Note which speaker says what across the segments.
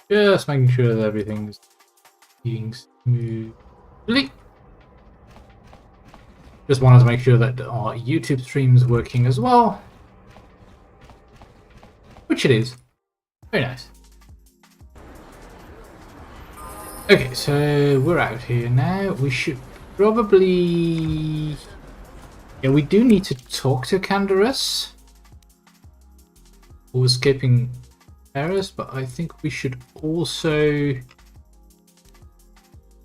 Speaker 1: Just making sure that everything's being smoothly. Just wanted to make sure that our YouTube stream's working as well. Which it is. Very nice. Okay, so we're out here now. We should probably... Yeah, we do need to talk to Canderous. Or escaping Paris, but I think we should also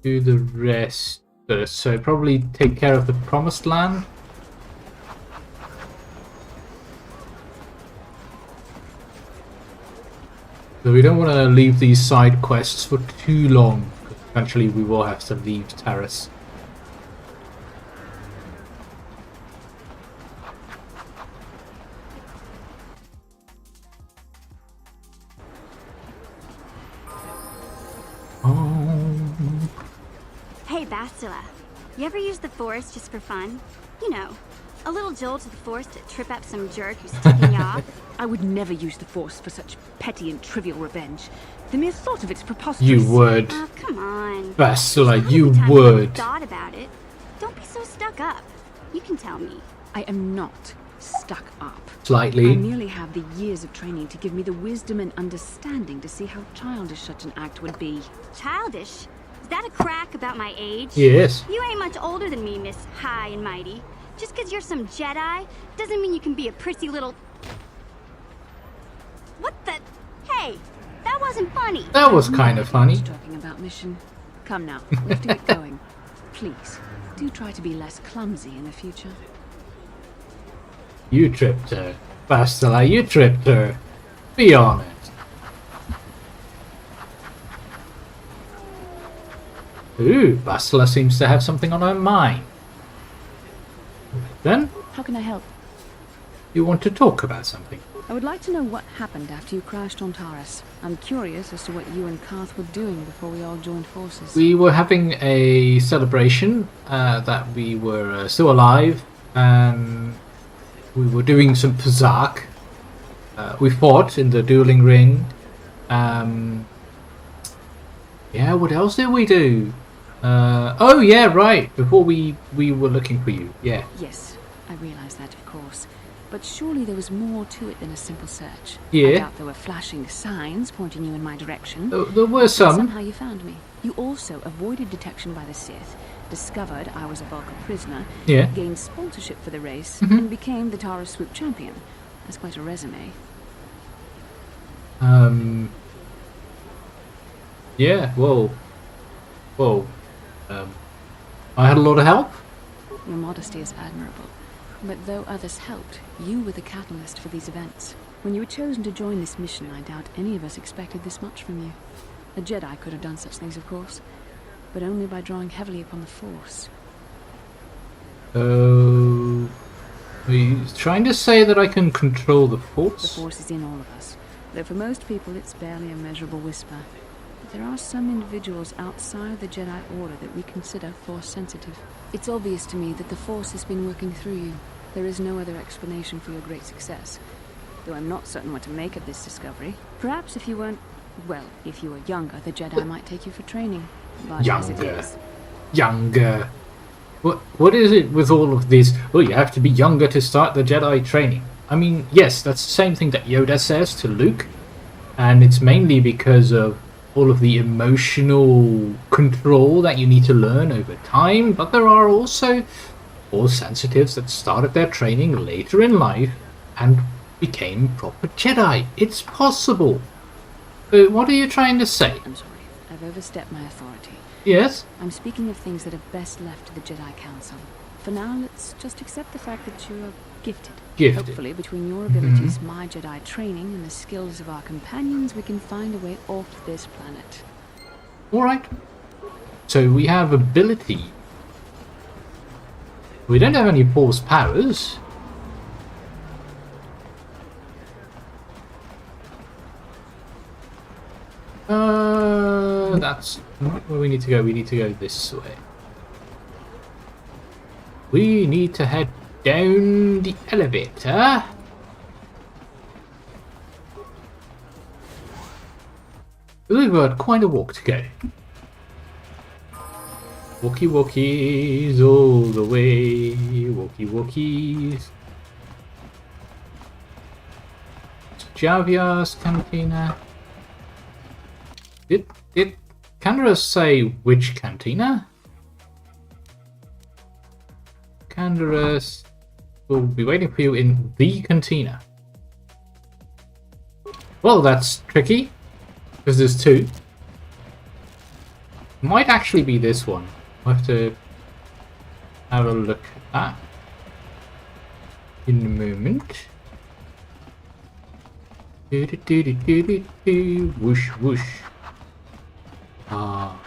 Speaker 1: do the rest first. So probably take care of the Promised Land. So we don't want to leave these side quests for too long. Eventually we will have to leave Taris.
Speaker 2: Hey, Bastilla. You ever use the Force just for fun? You know, a little jolt to the Force to trip up some jerk who's ticking you off.
Speaker 3: I would never use the Force for such petty and trivial revenge. The mere thought of it's preposterous.
Speaker 1: You would.
Speaker 2: Oh, come on.
Speaker 1: Bastilla, you
Speaker 2: Time
Speaker 1: would.
Speaker 2: Thought about it. Don't be so stuck up. You can tell me.
Speaker 3: I am not stuck up.
Speaker 1: Slightly.
Speaker 3: I merely have the years of training to give me the wisdom and understanding to see how childish such an act would be.
Speaker 2: Childish? Is that a crack about my age?
Speaker 1: Yes.
Speaker 2: You ain't much older than me, Miss High and Mighty. Just because you're some Jedi doesn't mean you can be a pretty little... What the... Hey, that wasn't funny.
Speaker 1: That was kind of funny.
Speaker 3: Talking about mission. Come now, let's do it going. Please, do try to be less clumsy in the future.
Speaker 1: You tripped her. Bastilla, you tripped her. Be honest. Ooh, Bastilla seems to have something on her mind. Then,
Speaker 3: How can I help?
Speaker 1: you want to talk about something.
Speaker 3: I would like to know what happened after you crashed on Taris. I'm curious as to what you and Karth were doing before we all joined forces.
Speaker 1: We were having a celebration that we were still alive, and we were doing some Pazak. We fought in the dueling ring. Yeah, what else did we do? Oh yeah, right. Before we were looking for you. Yeah.
Speaker 3: Yes, I realise that, of course. But surely there was more to it than a simple search.
Speaker 1: Yeah.
Speaker 3: I doubt there were flashing signs pointing you in my direction.
Speaker 1: There were some.
Speaker 3: Somehow you found me. You also avoided detection by the Sith, discovered I was a Vulkar prisoner,
Speaker 1: Yeah.
Speaker 3: gained sponsorship for the race,
Speaker 1: Mhm.
Speaker 3: and became the Taris swoop champion. That's quite a resume.
Speaker 1: Yeah. Whoa. I had a lot of help.
Speaker 3: Your modesty is admirable. But though others helped, you were the catalyst for these events. When you were chosen to join this mission, I doubt any of us expected this much from you. A Jedi could have done such things, of course, but only by drawing heavily upon the Force.
Speaker 1: Are you trying to say that I can control the
Speaker 3: The
Speaker 1: Force?
Speaker 3: Force is in all of us, though for most people it's barely a measurable whisper. But there are some individuals outside the Jedi Order that we consider Force sensitive. It's obvious to me that the Force has been working through you. There is no other explanation for your great success, though I'm not certain what to make of this discovery. Perhaps if you weren't... well, if you were younger, the Jedi might take you for training. But as it
Speaker 1: Younger.
Speaker 3: is,
Speaker 1: Younger. What is it with all of this? Oh, you have to be younger to start the Jedi training. I mean, yes, that's the same thing that Yoda says to Luke, and it's mainly because of all of the emotional control that you need to learn over time, but there are also Force sensitives that started their training later in life and became proper Jedi. It's possible. What are you trying to say?
Speaker 3: I'm sorry, I've overstepped my authority.
Speaker 1: Yes?
Speaker 3: I'm speaking of things that are best left to the Jedi Council. For now, let's just accept the fact that you are gifted.
Speaker 1: Gifted.
Speaker 3: Hopefully, between your abilities, my Jedi training, and the skills of our companions, we can find a way off this planet.
Speaker 1: Alright. So we have ability. We don't have any Force powers. That's not where we need to go. We need to go this way. We need to head down the elevator. We've got quite a walk to go. Walkie walkies all the way. Walkie walkies. Javier's cantina. Did Candace say which cantina? Candace will be waiting for you in the cantina. Well, that's tricky because there's two. Might actually be this one. I'll have to have a look at that in a moment. Whoosh whoosh. Ah,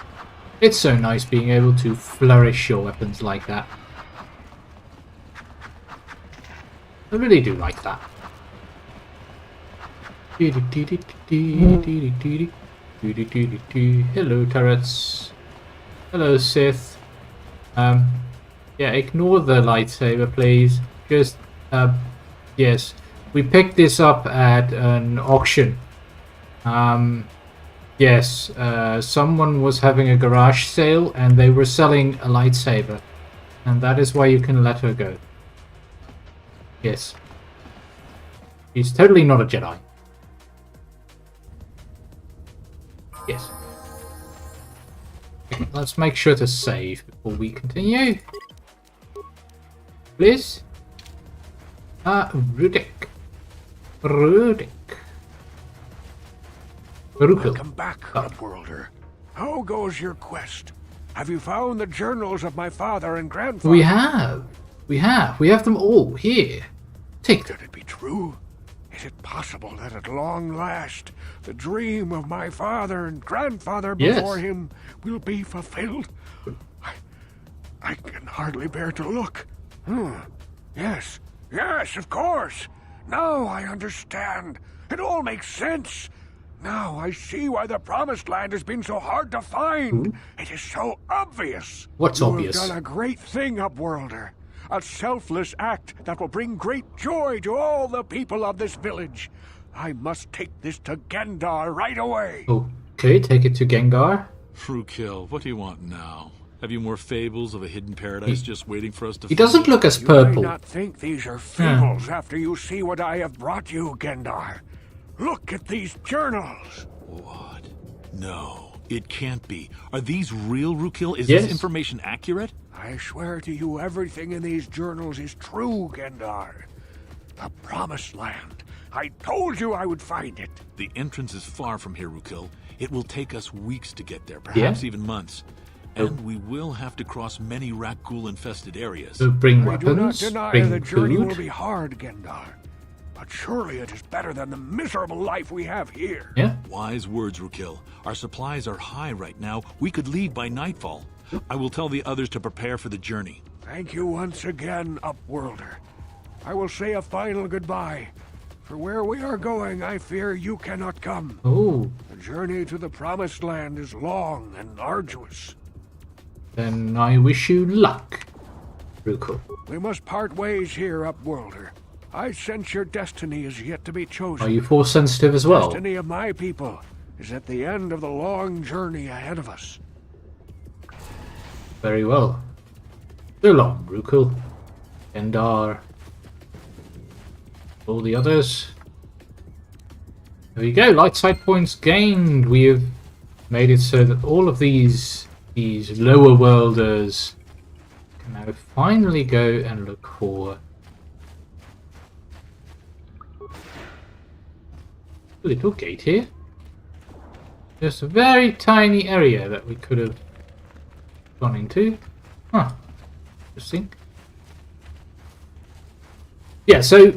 Speaker 1: it's so nice being able to flourish your weapons like that. I really do like that. Hello, turrets. Hello, Sith. Yeah, ignore the lightsaber, please. Just, yes. We picked this up at an auction. Yes, someone was having a garage sale and they were selling a lightsaber. And that is why you can let her go. Yes. She's totally not a Jedi. Yes. Let's make sure to save before we continue. Please. Rudik.
Speaker 4: Welcome back, Upworlder. How goes your quest? Have you found the journals of my father and grandfather?
Speaker 1: We have. We have them all here. Take them.
Speaker 4: Could it be true? Is it possible that at long last, the dream of my father and grandfather before him will be fulfilled? I can hardly bear to look. Yes, of course. Now I understand. It all makes sense. Now I see why the Promised Land has been so hard to find. It is so obvious.
Speaker 1: What's obvious?
Speaker 4: You have done a great thing, Upworlder. A selfless act that will bring great joy to all the people of this village. I must take this to Gendar right away.
Speaker 1: Okay, take it to Gengar.
Speaker 5: Frukill, what do you want now? Have you more fables of a hidden paradise just waiting for us to
Speaker 1: He
Speaker 5: find
Speaker 1: doesn't
Speaker 5: it?
Speaker 1: look as
Speaker 4: You
Speaker 1: purple.
Speaker 4: may not think these are fables after you see what I have brought you, Gendar. Look at these journals.
Speaker 5: What? No, it can't be. Are these real, Rukil? Is
Speaker 1: Yes.
Speaker 5: this information accurate?
Speaker 4: I swear to you, everything in these journals is true, Gendar. The Promised Land. I told you I would find it.
Speaker 5: The entrance is far from here, Rukil. It will take us weeks to get there, perhaps even months. And we will have to cross many Rakghoul-infested areas.
Speaker 1: So bring
Speaker 4: I do not
Speaker 1: weapons,
Speaker 4: deny
Speaker 1: bring
Speaker 4: the journey will
Speaker 1: food.
Speaker 4: be hard, Gendar. But surely it is better than the miserable life we have here.
Speaker 1: Yeah.
Speaker 5: Wise words, Rukil. Our supplies are high right now. We could leave by nightfall. I will tell the others to prepare for the journey.
Speaker 4: Thank you once again, Upworlder. I will say a final goodbye. For where we are going, I fear you cannot come.
Speaker 1: Oh,
Speaker 4: The journey to the Promised Land is long and arduous.
Speaker 1: then I wish you luck, Ruko.
Speaker 4: We must part ways here, Upworlder. I sense your destiny is yet to be chosen.
Speaker 1: Are you force sensitive as well?
Speaker 4: Destiny of my people is at the end of the long journey ahead of us.
Speaker 1: Very well. So long, Ruko. Endar. All the others. There we go, light side points gained. We have made it so that all of these lower worlders can now finally go and look for a little gate here. Just a very tiny area that we could have gone into. Huh. Interesting. Yeah, so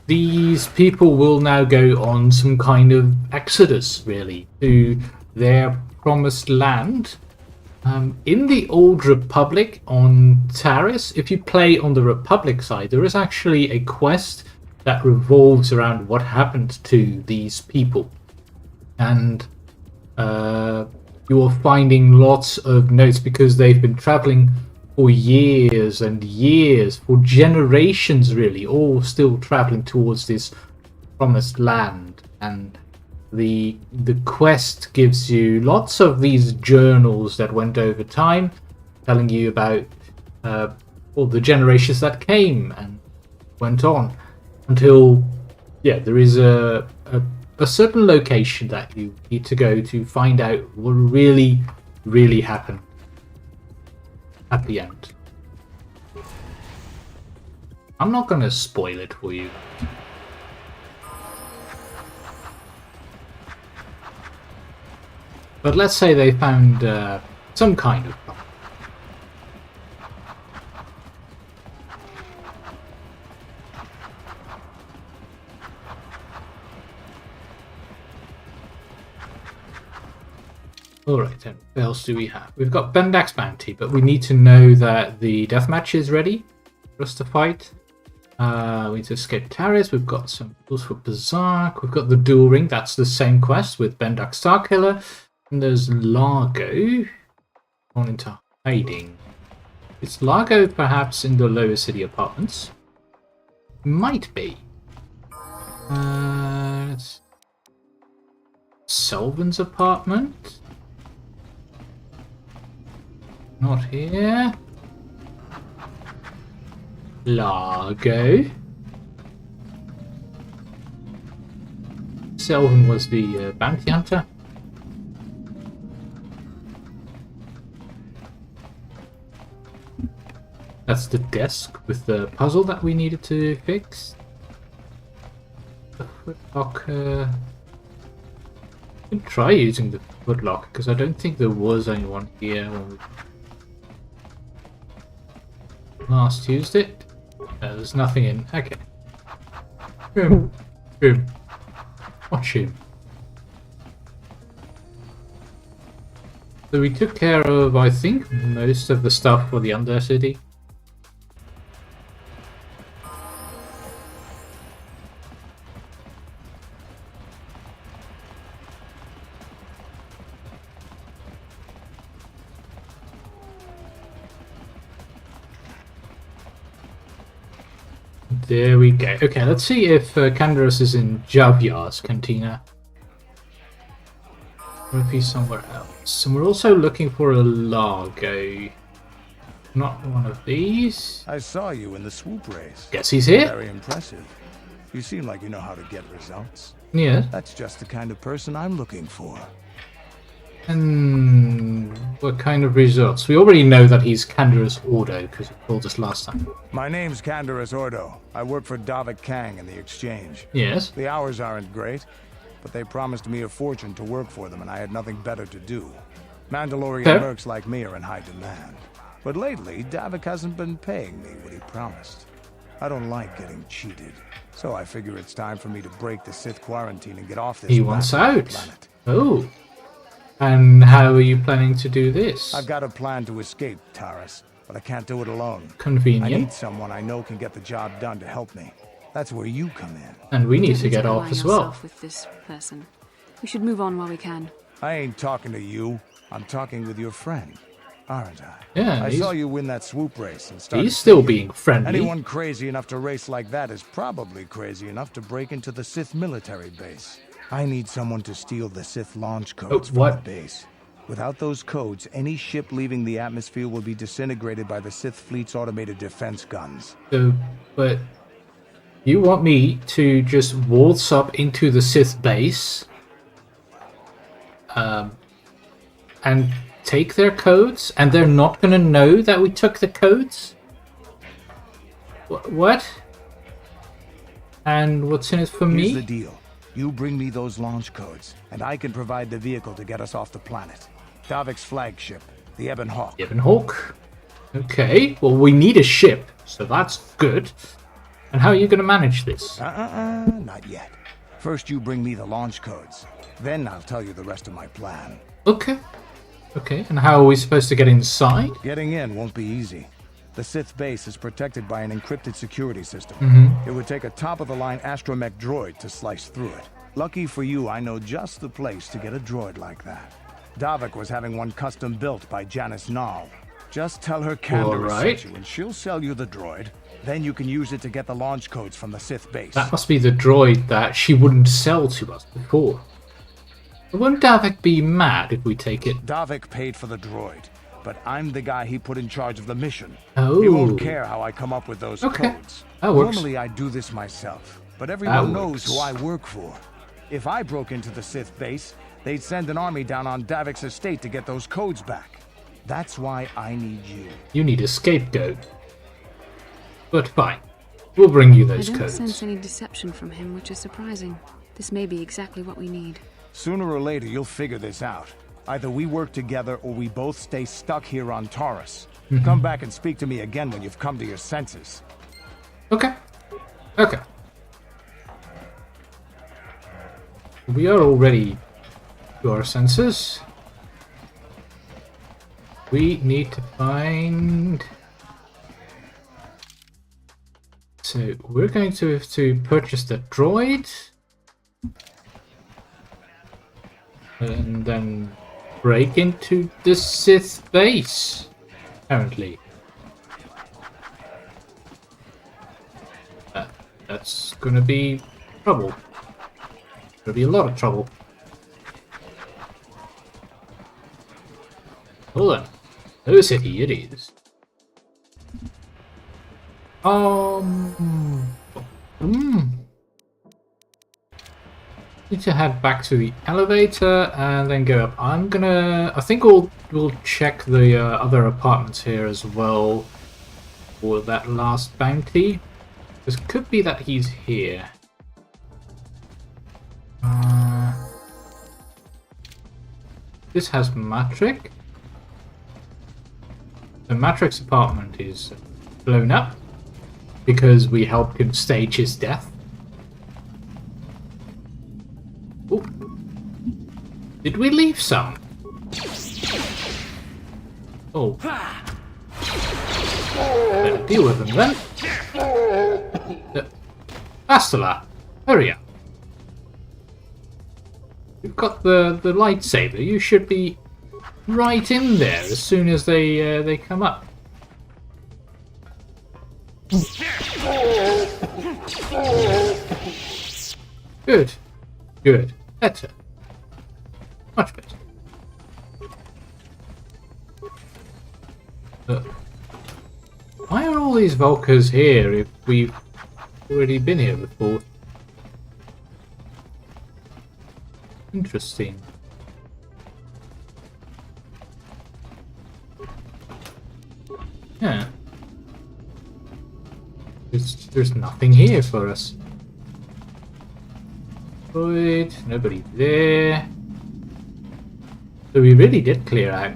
Speaker 1: these people will now go on some kind of exodus, really, to their promised land. In the Old Republic on Taris, if you play on the Republic side, there is actually a quest that revolves around what happened to these people. And you are finding lots of notes because they've been traveling for years and years, for generations really, all still traveling towards this promised land. And the quest gives you lots of these journals that went over time, telling you about all the generations that came and went on until there is a certain location that you need to go to find out what really happened at the end. I'm not gonna spoil it for you. But let's say they found some kind of bomb. Alright then, what else do we have? We've got Bendak's bounty, but we need to know that the deathmatch is ready for us to fight. We need to escape Taris. We've got some tools for Berserk. We've got the duel ring. That's the same quest with Bendak Starkiller. And there's Largo. Gone into hiding. Is Largo perhaps in the lower city apartments? Might be. Selvin's apartment. Not here. Largo. Selvin was the bounty hunter. That's the desk with the puzzle that we needed to fix. The footlocker. I can try using the footlocker because I don't think there was anyone here when we last used it. There's nothing in. Okay. Boom. Boom. Watch him. So we took care of, I think, most of the stuff for the Undercity. There we go. Okay, let's see if Canderous is in Javiar's cantina. Or if he's somewhere else. And we're also looking for a Largo. Not one of these.
Speaker 6: I saw you in the swoop race.
Speaker 1: Guess he's here.
Speaker 6: Very impressive. You seem like you know how to get results.
Speaker 1: Yeah.
Speaker 6: That's just the kind of person I'm looking for.
Speaker 1: And what kind of results? We already know that he's Canderous Ordo because he told us last time.
Speaker 6: My name's Canderous Ordo. I work for Davik Kang in the exchange.
Speaker 1: Yes.
Speaker 6: The hours aren't great, but they promised me a fortune to work for them and I had nothing better to do. Mandalorian mercs like me are in high demand. But lately, Davik hasn't been paying me what he promised. I don't like getting cheated, so I figure it's time for me to break the Sith quarantine and get off this planet.
Speaker 1: Oh. And how are you planning to do this?
Speaker 6: I've got a plan to escape, Taris, but I can't do it alone.
Speaker 1: Convenient.
Speaker 6: I need someone I know can get the job done to help me. That's where you come in.
Speaker 1: And we need to get off as well.
Speaker 3: With this person. We should move on while we can.
Speaker 6: I ain't talking to you. I'm talking with your friend, aren't I?
Speaker 1: Yeah.
Speaker 6: I saw you win that swoop race and started.
Speaker 1: He's still being friendly.
Speaker 6: Anyone crazy enough to race like that is probably crazy enough to break into the Sith military base. I need someone to steal the Sith launch codes from the base. Without those codes, any ship leaving the atmosphere will be disintegrated by the Sith fleet's automated defense guns.
Speaker 1: But you want me to just waltz up into the Sith base and take their codes, and they're not going to know that we took the codes? What? And what's in it for me?
Speaker 6: Here's the deal. You bring me those launch codes, and I can provide the vehicle to get us off the planet. Davik's flagship, the Ebon Hawk.
Speaker 1: Ebon Hawk. Okay, well we need a ship, so that's good. And how are you going to manage this?
Speaker 6: Not yet. First you bring me the launch codes. Then I'll tell you the rest of my plan.
Speaker 1: Okay. Okay, and how are we supposed to get inside?
Speaker 6: Getting in won't be easy. The Sith base is protected by an encrypted security system. It would take a top-of-the-line astromech droid to slice through it. Lucky for you, I know just the place to get a droid like that. Davik was having one custom built by Janice Nall. Just tell her Canderous sent you and she'll sell you the droid. Then you can use it to get the launch codes from the Sith base.
Speaker 1: That must be the droid that she wouldn't sell to us before. Wouldn't Davik be mad if we take it?
Speaker 6: Davik paid for the droid, but I'm the guy he put in charge of the mission.
Speaker 1: Oh.
Speaker 6: He won't care how I come up with those codes.
Speaker 1: That works.
Speaker 6: Normally I do this myself, but everyone knows who I work for. If I broke into the Sith base, they'd send an army down on Davik's estate to get those codes back. That's why I need you.
Speaker 1: You need a scapegoat. But fine. We'll bring you those
Speaker 3: codes. I don't
Speaker 1: codes.
Speaker 3: sense any deception from him, which is surprising. This may be exactly what we need.
Speaker 6: Sooner or later, you'll figure this out. Either we work together or we both stay stuck here on Taurus. Come back and speak to me again when you've come to your senses.
Speaker 1: Okay. Okay. We are already to our senses. We need to find... So, we're going to have to purchase the droid. And then break into the Sith base, apparently. That's gonna be trouble. Gonna be a lot of trouble. Hold on. No city it is. Need to head back to the elevator and then go up. I think we'll check the other apartments here as well for that last bounty. This could be that he's here. This has Matrix. The Matrix apartment is blown up because we helped him stage his death. Ooh. Did we leave some? Oh. Better deal with them then. Bastilla, hurry up. You've got the lightsaber. You should be right in there as soon as they come up. Good. Good. Better. Much better. Why are all these Vulkars here if we've already been here before? Interesting. Yeah. There's nothing here for us. Good. Nobody there. So we really did clear out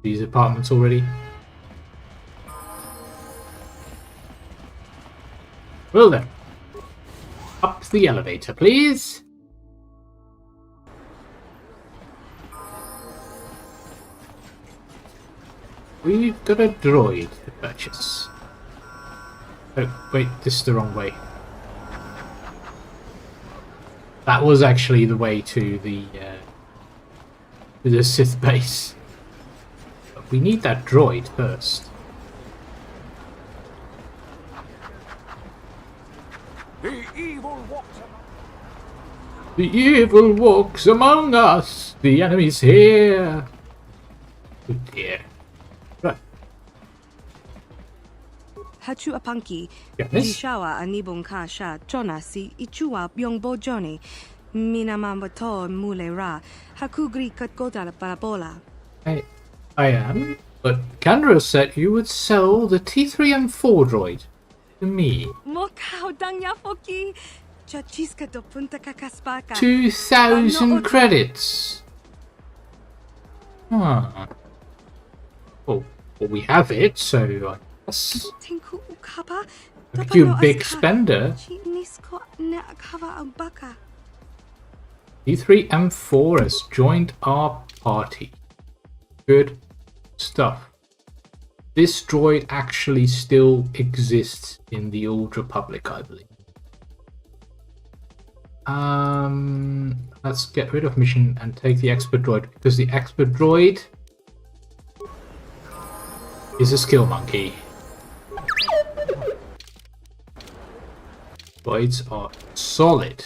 Speaker 1: these apartments already. Well then. Up the elevator, please. We've got a droid to purchase. Oh, wait, this is the wrong way. That was actually the way to the Sith base. But we need that droid first. The evil walks among us. The enemy's here. Oh dear. Right.
Speaker 7: Hachu apanki.
Speaker 1: Yes.
Speaker 7: Jishawa anibong kasha chona si ichua byong bojoni. Minamambato mule ra. Hakugri katkota parabola.
Speaker 1: I am, but Kandra said you would sell the T3M4 droid to me.
Speaker 7: Mokao danya foki. Chachiska do punta kakaspaka.
Speaker 1: 2,000 credits. Huh. Well, we have it, so I guess.
Speaker 7: Tinku ukapa.
Speaker 1: Look at you, big spender. T3M4 has joined our party. Good stuff. This droid actually still exists in the Old Republic, I believe. Let's get rid of mission and take the expert droid, because the expert droid is a skill monkey. Droids are solid.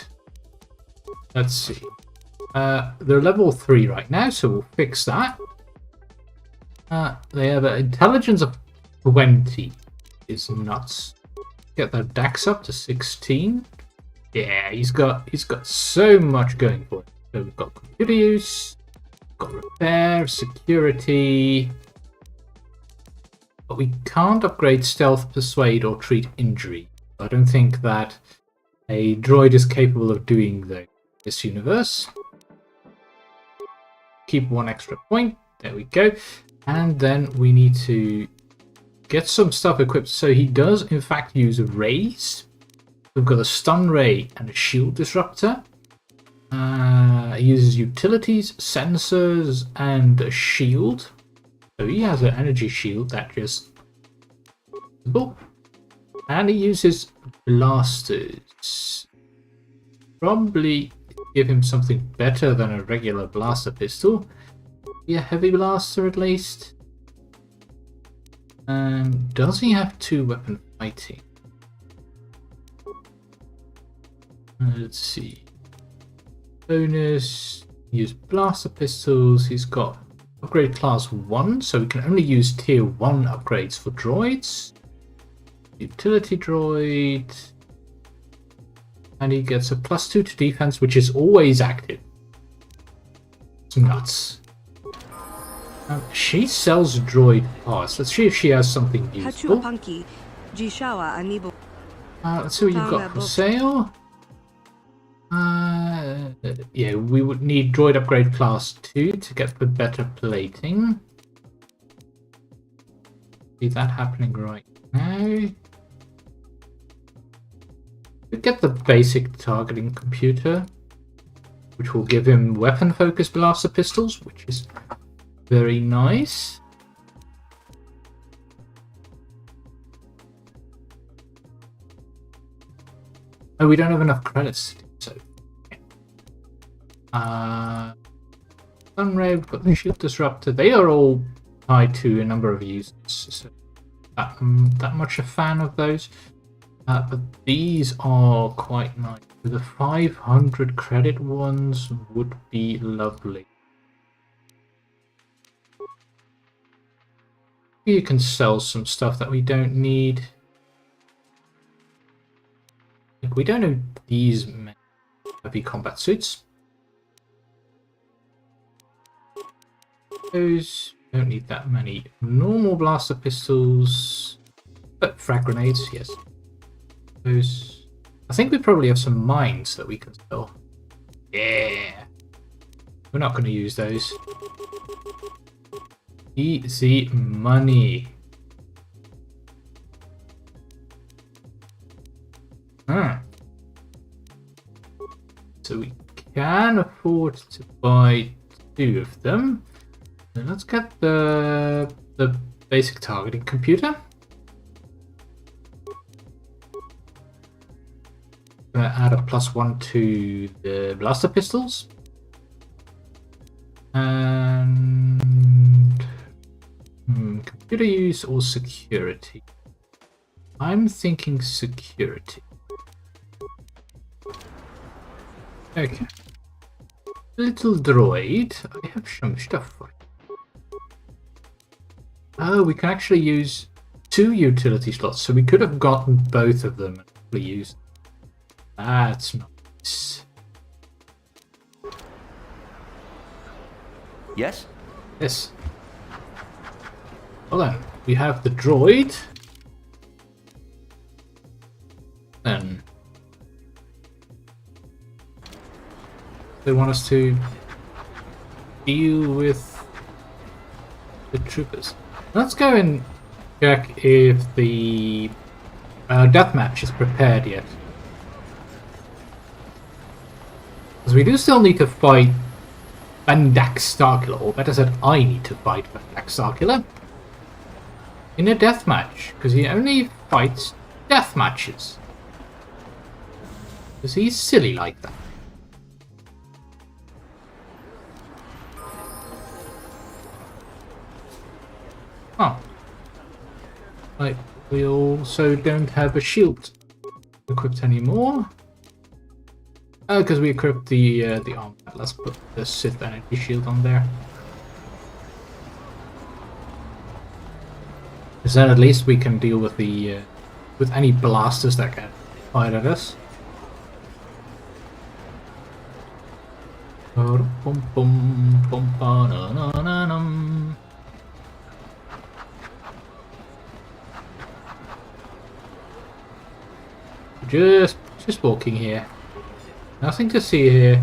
Speaker 1: Let's see. They're level 3 right now, so we'll fix that. They have an intelligence of 20. Is nuts. Get their dex up to 16. Yeah, he's got so much going for it. So we've got computer use, got repair, security, but we can't upgrade stealth, persuade, or treat injury. I don't think that a droid is capable of doing this universe. Keep 1 extra point. There we go. And then we need to get some stuff equipped. So he does, in fact, use rays. We've got a stun ray and a shield disruptor. He uses utilities, sensors, and a shield. So he has an energy shield that just... And he uses blasters. Probably give him something better than a regular blaster pistol. Yeah, heavy blaster at least. And does he have 2 weapon fighting? Let's see. Bonus. Use blaster pistols. He's got upgrade class 1, so we can only use tier 1 upgrades for droids. Utility droid. And he gets a +2 to defense, which is always active. It's nuts. She sells droid parts. Let's see if she has something useful. Let's see what you've got for sale. Yeah, we would need droid upgrade class 2 to get the better plating. See that happening right now. We get the basic targeting computer, which will give him weapon focused blaster pistols, which is very nice. Oh, we don't have enough credits, so Sunray, we've got the shield disruptor. They are all tied to a number of users, so that much a fan of those. But these are quite nice. The 500 credit ones would be lovely. You can sell some stuff that we don't need. We don't need these heavy combat suits. Those don't need that many normal blaster pistols, but frag grenades, yes. Those. I think we probably have some mines that we can sell. Yeah, we're not going to use those. Easy money. So we can afford to buy 2 of them. So let's get the basic targeting computer. Add a +1 to the blaster pistols. And computer use or security? I'm thinking security. Okay. Little droid. I have some stuff for it. Oh, we can actually use 2 utility slots, so we could have gotten both of them and actually used them. That's nice.
Speaker 8: Yes?
Speaker 1: Yes. Well then, we have the droid. Then they want us to deal with the troopers. Let's go and check if the deathmatch is prepared yet. Because we do still need to fight Bandak Starkiller, or better said, I need to fight Bandak Starkiller in a deathmatch, because he only fights death matches. Because he's silly like that. Oh. Right, we also don't have a shield equipped anymore. Because we equipped the armor. Let's put the Sith energy shield on there. Because then at least we can deal with the with any blasters that get fired at us. Just walking here. Nothing to see here.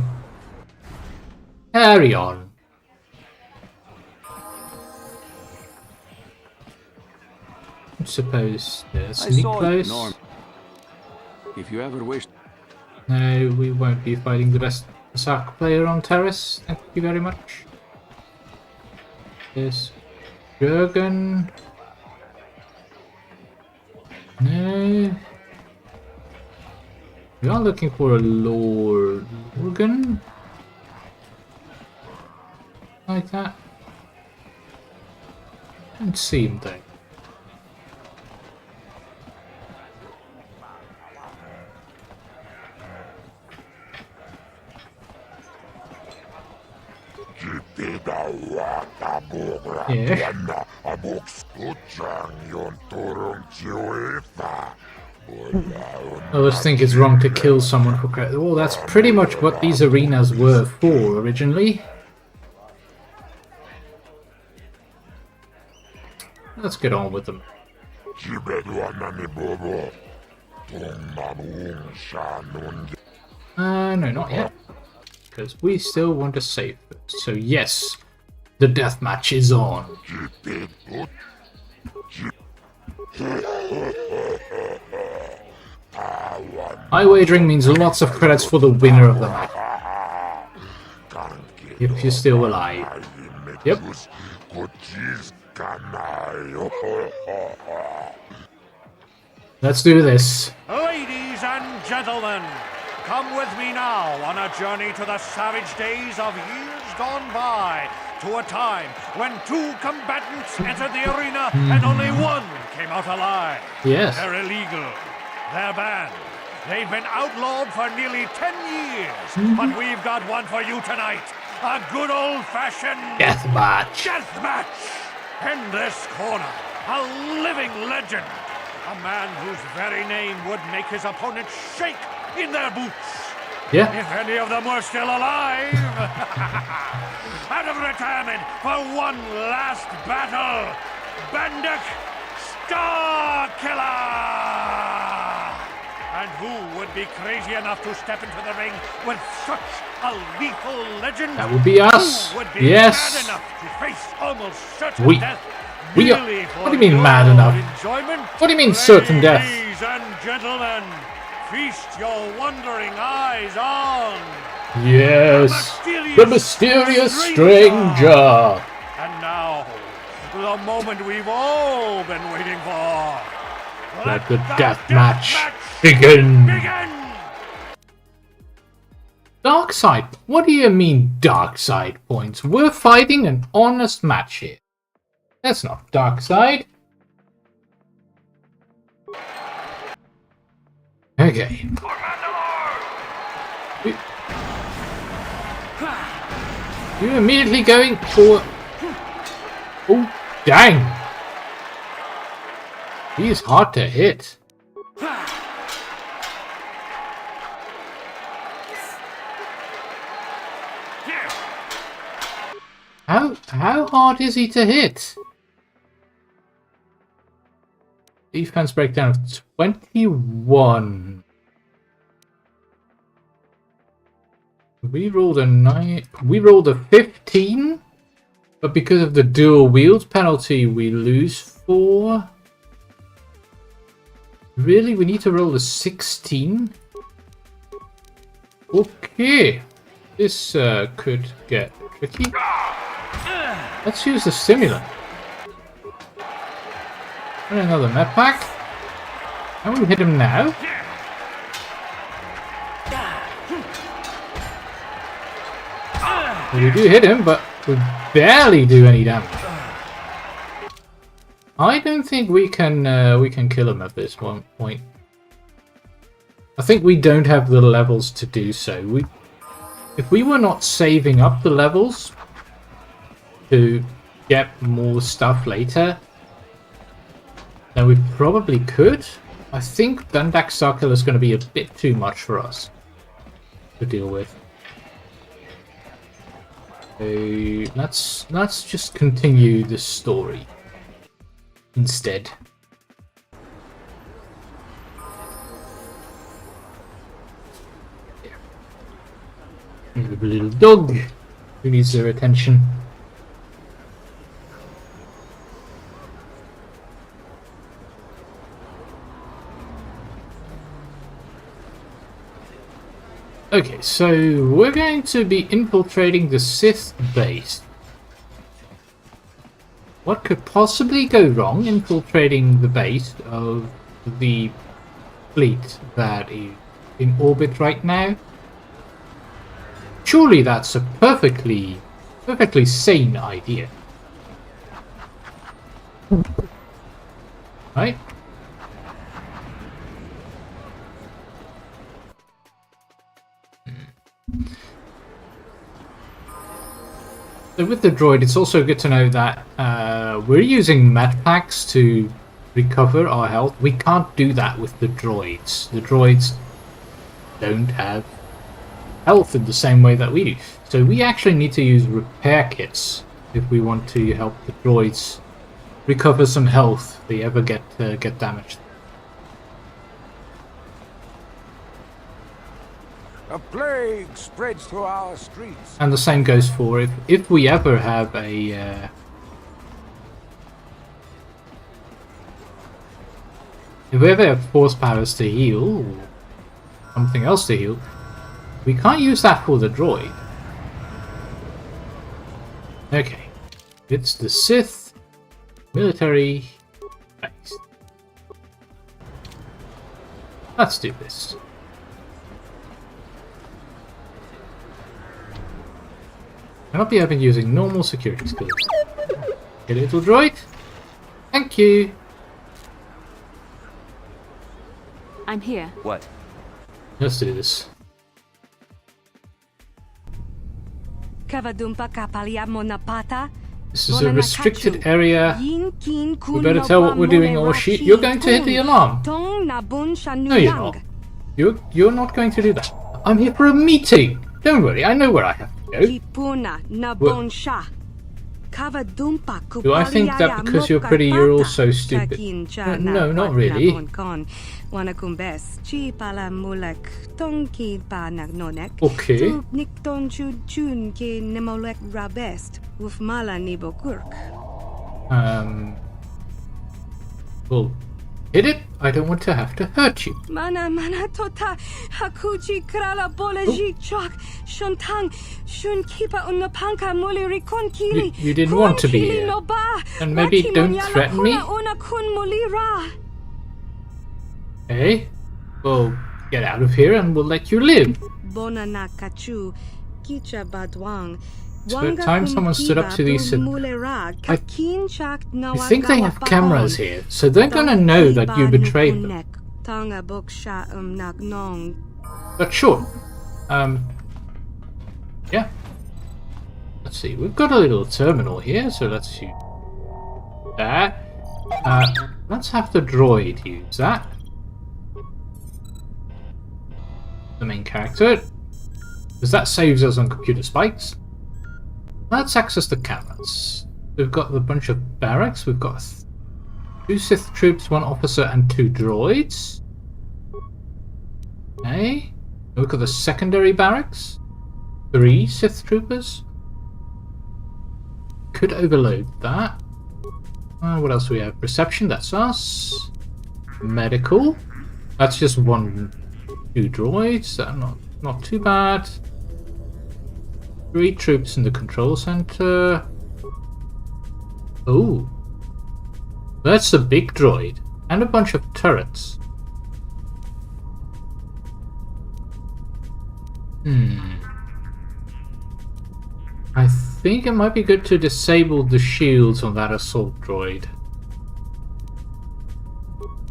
Speaker 1: Carry on. I suppose sneak close.
Speaker 8: If you ever wish.
Speaker 1: No, we won't be fighting the best Berserk player on Terrace. Thank you very much. There's Jurgen. No. We are looking for a Lord Morgan. Like that. Don't see him though. Yeah. I always think it's wrong to kill someone for credit. Well, that's pretty much what these arenas were for originally. Let's get on with them. No, not yet. Because we still want to save it. So yes, the deathmatch is on. High wagering means lots of credits for the winner of the match. If you're still alive. Yep. Let's do this.
Speaker 9: Ladies and gentlemen, come with me now on a journey to the savage days of years gone by, to a time when two combatants entered the arena and only one came out alive.
Speaker 1: Yes.
Speaker 9: They're illegal. They're banned. They've been outlawed for nearly 10 years, but we've got one for you tonight. A good old-fashioned
Speaker 1: deathmatch.
Speaker 9: In this corner, a living legend. A man whose very name would make his opponents shake in their boots.
Speaker 1: Yeah.
Speaker 9: If any of them were still alive. Out of retirement for one last battle, Banduk Starkiller! And who would be crazy enough to step into the ring with such a lethal legend?
Speaker 1: That would be us.
Speaker 9: Who would be
Speaker 1: yes.
Speaker 9: mad enough to face almost certain death?
Speaker 1: We are. What do you mean mad enough?
Speaker 9: Enjoyment?
Speaker 1: What do you mean certain death?
Speaker 9: Ladies and gentlemen, feast your wondering eyes on.
Speaker 1: Yes, the mysterious stranger.
Speaker 9: And now, the moment we've all been waiting for.
Speaker 1: Let the death match begin. Dark side? What do you mean dark side points? We're fighting an honest match here. That's not dark side. Okay. You immediately going for... Oh, dang. He's hard to hit. How hard is he to hit? Defense breakdown of 21. We rolled a 9. We rolled a 15, but because of the dual wield penalty, we lose 4. Really, we need to roll a 16. Okay, this could get tricky. Let's use the stimulant. And another med pack. Can we hit him now? Well, we do hit him, but we barely do any damage. I don't think we can kill him at this one point. I think we don't have the levels to do so. If we were not saving up the levels to get more stuff later, then we probably could. I think Dundak Circle is going to be a bit too much for us to deal with. So let's just continue the story instead. There. The little dog who needs their attention. Okay, so we're going to be infiltrating the Sith base. What could possibly go wrong infiltrating the base of the fleet that is in orbit right now? Surely that's a perfectly sane idea. Right? So with the droid, it's also good to know that we're using med packs to recover our health. We can't do that with the droids. The droids don't have health in the same way that we do. So we actually need to use repair kits if we want to help the droids recover some health if they ever get damaged.
Speaker 6: A plague spreads through our streets.
Speaker 1: And the same goes for if we ever have a if we ever have force powers to heal or something else to heal, we can't use that for the droid. Okay, it's the Sith military base. Let's do this. Cannot be opened using normal security skills. Okay, little droid. Thank you.
Speaker 3: I'm here.
Speaker 8: What?
Speaker 1: Let's do this. This is a restricted area. We better tell what we're doing or shoot. You're going to hit the alarm. No, you're not. You're not going to do that. I'm here for a meeting. Don't worry, I know where I have to go. Do I think that because you're pretty, you're also stupid? No, not really. Okay. Well, hit it. I don't want to have to hurt you. Oh. You didn't want to be here. And maybe don't threaten me. Hey, well, get out of here and we'll let you live. It's about time someone stood up to these. I think they have cameras here, so they're gonna know that you betrayed them. But sure. Yeah. Let's see, we've got a little terminal here, so let's shoot that. Let's have the droid use that. The main character. Because that saves us on computer spikes. Let's access the cameras. We've got a bunch of barracks. We've got 2 Sith troops, 1 officer, and 2 droids. Okay. Look at the secondary barracks. 3 Sith troopers. Could overload that. What else do we have? Reception, that's us. Medical. That's just 2 droids. Not too bad. 3 troops in the control center. Oh. That's a big droid. And a bunch of turrets. I think it might be good to disable the shields on that assault droid.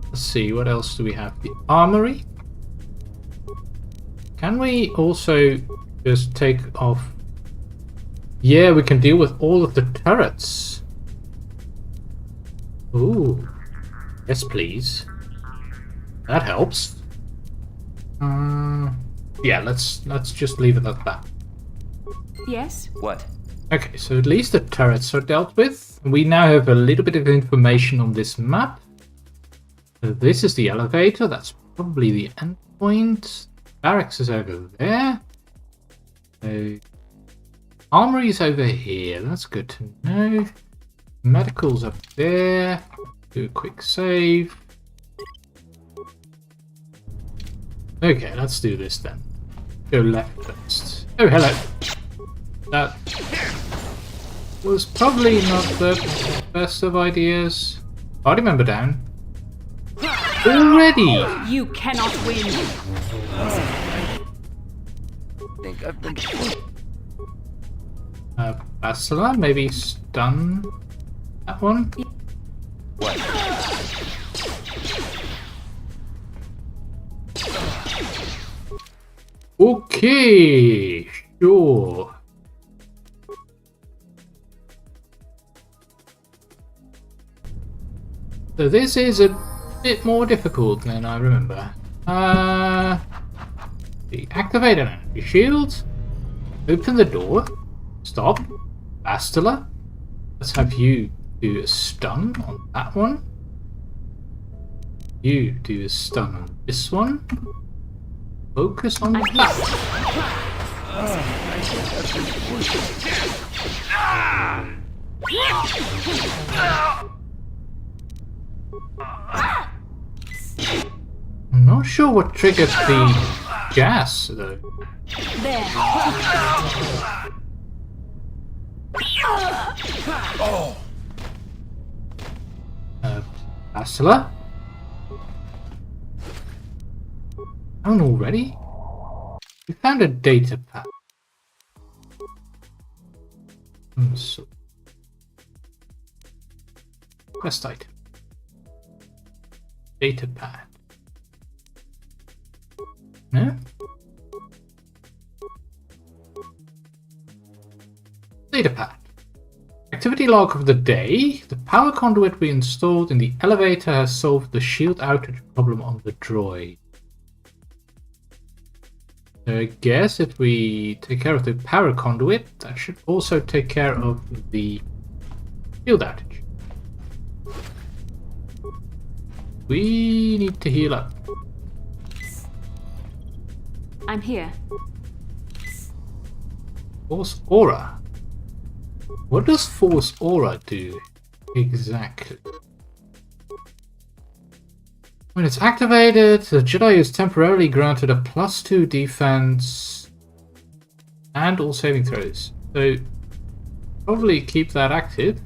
Speaker 1: Let's see, what else do we have? The armory. Can we also just take off? Yeah, we can deal with all of the turrets. Ooh. Yes, please. That helps. Yeah, let's just leave it at that.
Speaker 3: Yes?
Speaker 8: What?
Speaker 1: Okay, so at least the turrets are dealt with. We now have a little bit of information on this map. So this is the elevator. That's probably the endpoint. Barracks is over there. So armory is over here. That's good to know. Medical's up there. Do a quick save. Okay, let's do this then. Go left first. Oh, hello. That was probably not the best of ideas. Party member down. Already!
Speaker 3: You cannot win!
Speaker 8: I think I've been...
Speaker 1: Bastilla, maybe stun that one?
Speaker 8: What?
Speaker 1: Okay, sure. So this is a bit more difficult than I remember. Deactivate an energy shield. Open the door. Stop. Bastilla. Let's have you do a stun on that one. You do a stun on this one. Focus on that. I'm not sure what triggered the gas, though.
Speaker 3: There.
Speaker 8: Oh!
Speaker 1: Bastilla? Down already? We found a data pad. So, quest item. Data pad. No? Data pad. Activity log of the day. The power conduit we installed in the elevator has solved the shield outage problem on the droid. So I guess if we take care of the power conduit, that should also take care of the shield outage. We need to heal up.
Speaker 3: I'm here.
Speaker 1: Force Aura. What does Force Aura do exactly? When it's activated, the Jedi is temporarily granted a +2 defense and all saving throws. So probably keep that active.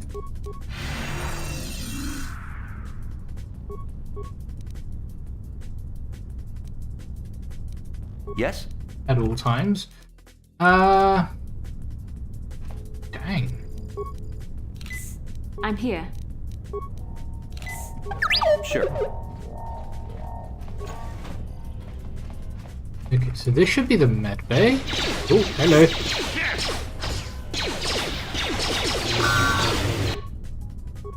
Speaker 8: Yes?
Speaker 1: At all times. Dang.
Speaker 3: I'm here.
Speaker 8: Sure.
Speaker 1: Okay, so this should be the med bay. Oh, hello.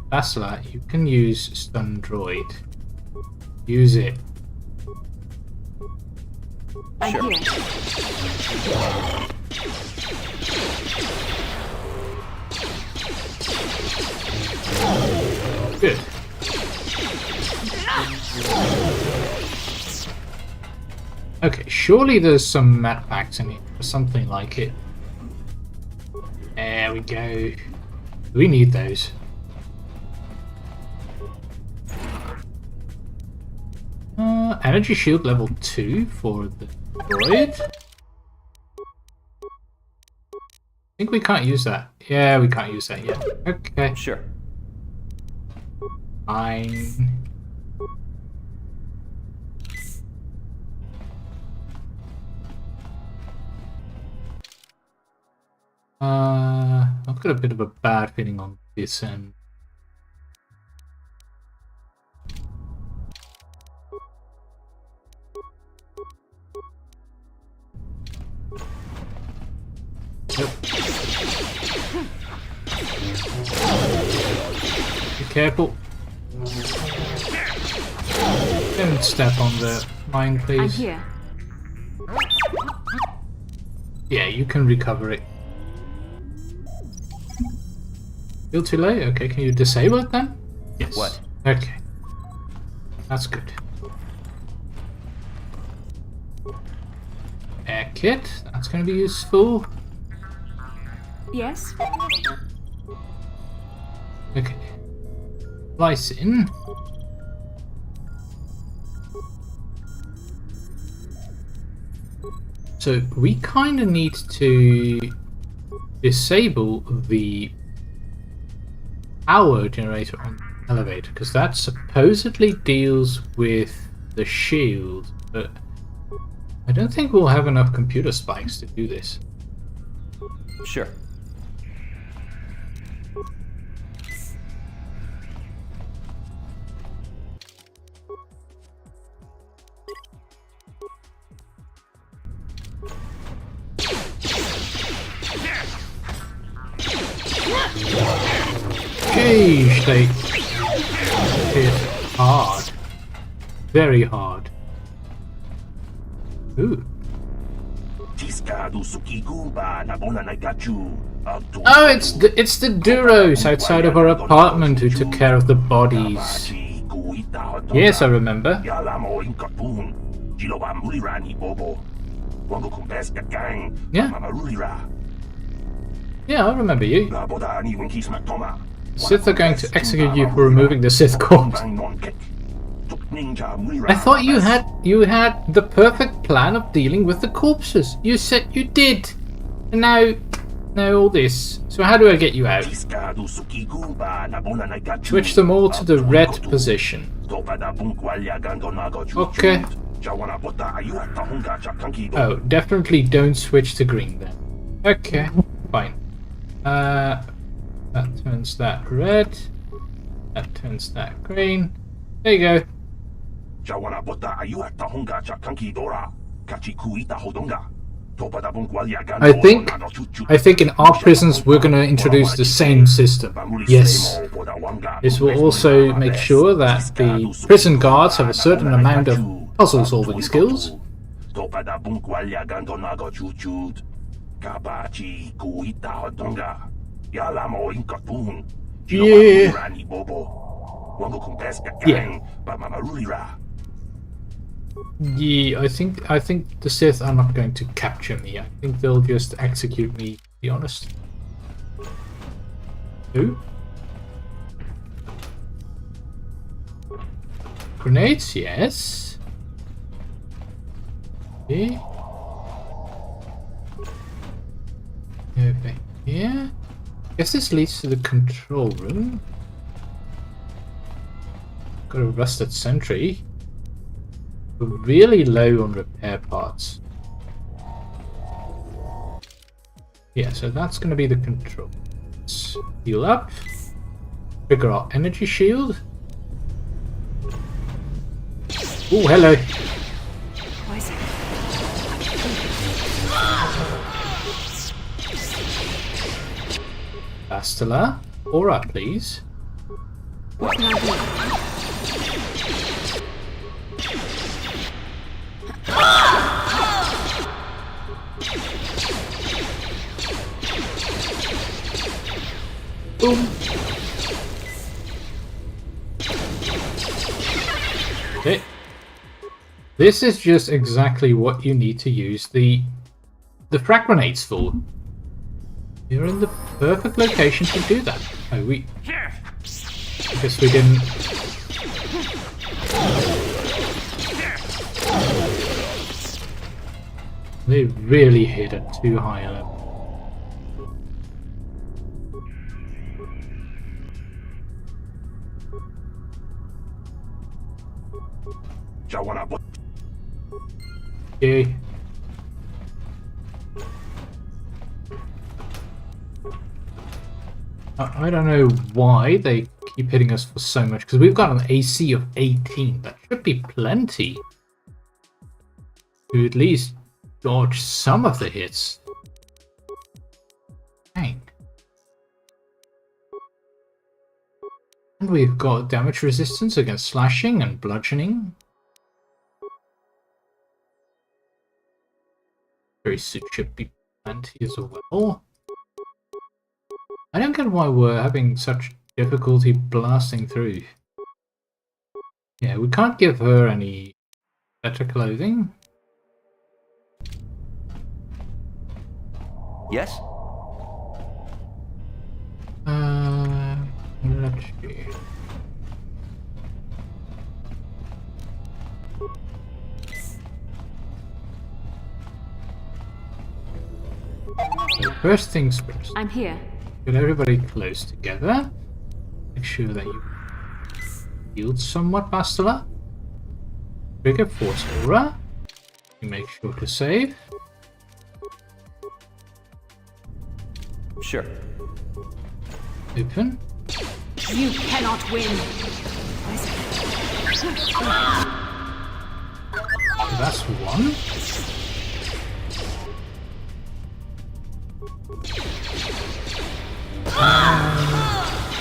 Speaker 1: Bastilla, you can use stun droid. Use it.
Speaker 3: I'm
Speaker 8: Sure.
Speaker 3: here.
Speaker 1: Good. Okay, surely there's some map packs in here or something like it. There we go. We need those. Energy shield level 2 for the droid. I think we can't use that. Yeah, we can't use that yet. Okay.
Speaker 8: Sure.
Speaker 1: Fine. I've got a bit of a bad feeling on this end. Be careful. Don't step on the mine, please.
Speaker 3: I'm here.
Speaker 1: Yeah, you can recover it. Still too late? Okay, can you disable it then? Yes.
Speaker 8: What?
Speaker 1: Okay. That's good. Air kit, that's going to be useful.
Speaker 3: Yes?
Speaker 1: Okay. Slice in. So we kind of need to disable the power generator on the elevator because that supposedly deals with the shield, but I don't think we'll have enough computer spikes to do this.
Speaker 8: Sure.
Speaker 1: Sheesh, they hit hard. Very hard. Ooh. Oh, it's the Duros outside of our apartment who took care of the bodies. Yes, I remember. Yeah. Yeah, I remember you. Sith are going to execute you for removing the Sith corpse. I thought you had the perfect plan of dealing with the corpses. You said you did. And now all this. So how do I get you out? Switch them all to the red position. Okay. Oh, definitely don't switch to green then. Okay, fine. That turns that red. That turns that green. There you go. I think in our prisons we're going to introduce the same system. Yes. This will also make sure that the prison guards have a certain amount of puzzle solving skills. Yeah, I think the Sith are not going to capture me. I think they'll just execute me, to be honest. Who? Grenades, yes. Okay. Over here. Guess this leads to the control room. Got a rusted sentry. We're really low on repair parts. Yeah, so that's going to be the control. Let's heal up. Trigger our energy shield. Oh, hello. Bastilla, aura, please.
Speaker 3: What can I do?
Speaker 1: Boom. Okay. This is just exactly what you need to use the frag grenades for. You're in the perfect location to do that. Oh, I guess we didn't. They really hit at too high a level. Okay. I don't know why they keep hitting us for so much, because we've got an AC of 18. That should be plenty to at least dodge some of the hits. Dang. And we've got damage resistance against slashing and bludgeoning. Very suit should be planned as well. I don't get why we're having such difficulty blasting through. Yeah, we can't give her any better clothing.
Speaker 8: Yes?
Speaker 1: Let's see. So first things first.
Speaker 3: I'm here.
Speaker 1: Get everybody close together. Make sure that you healed somewhat, Bastilla. Trigger force aura. You make sure to save.
Speaker 8: Sure.
Speaker 1: Open.
Speaker 3: You cannot win.
Speaker 1: That's one.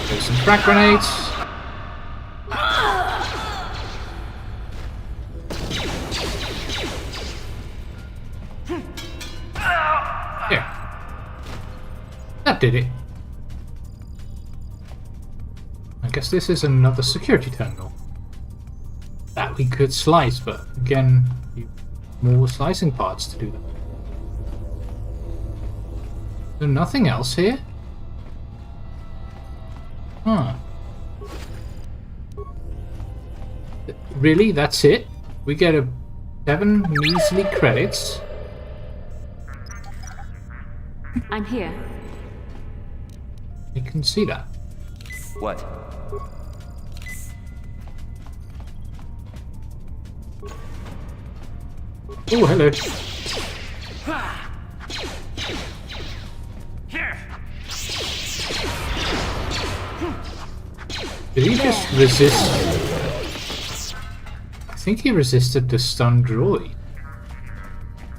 Speaker 1: There's some frag grenades. Here. That did it. I guess this is another security terminal that we could slice, but again, more slicing parts to do that. There's nothing else here? Huh. Really? That's it? We get 7 measly credits.
Speaker 3: I'm here.
Speaker 1: You can see that.
Speaker 8: What?
Speaker 1: Oh, hello. Did he just resist? I think he resisted the stun droid.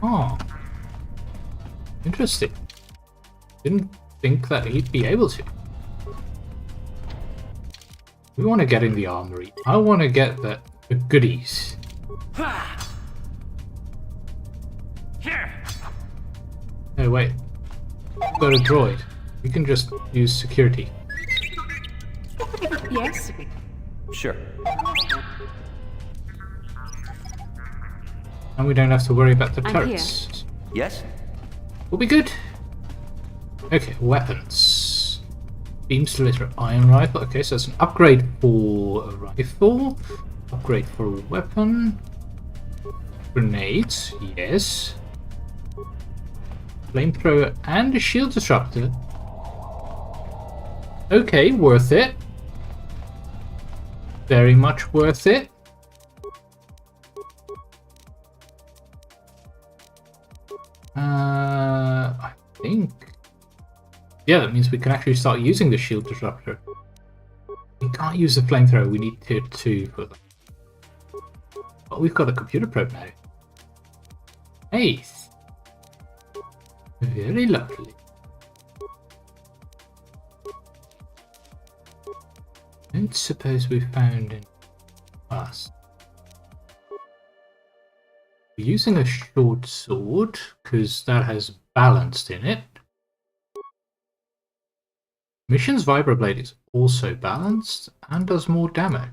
Speaker 1: Oh. Interesting. Didn't think that he'd be able to. We want to get in the armory. I want to get the goodies. Hey, wait. We've got a droid. We can just use security.
Speaker 3: Yes?
Speaker 8: Sure.
Speaker 1: And we don't have to worry about the
Speaker 3: I'm
Speaker 1: turrets.
Speaker 8: Yes?
Speaker 1: We'll be good. Okay, weapons. Beam slitter, iron rifle. Okay, so it's an upgrade for a rifle. Upgrade for a weapon. Grenades, yes. Flamethrower and a shield disruptor. Okay, worth it. Very much worth it. I think. Yeah, that means we can actually start using the shield disruptor. We can't use the flamethrower, we need tier 2 for that. But we've got a computer probe now. Nice. Very lovely. Don't suppose we found any fast. We're using a short sword because that has balanced in it. Mission's vibroblade is also balanced and does more damage.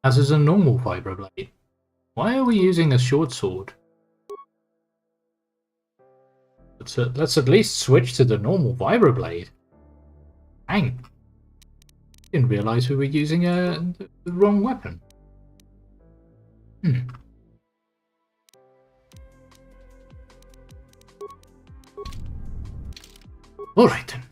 Speaker 1: As is a normal vibroblade. Why are we using a short sword? Let's at least switch to the normal vibroblade. Dang. Didn't realize we were using the wrong weapon. Alright then.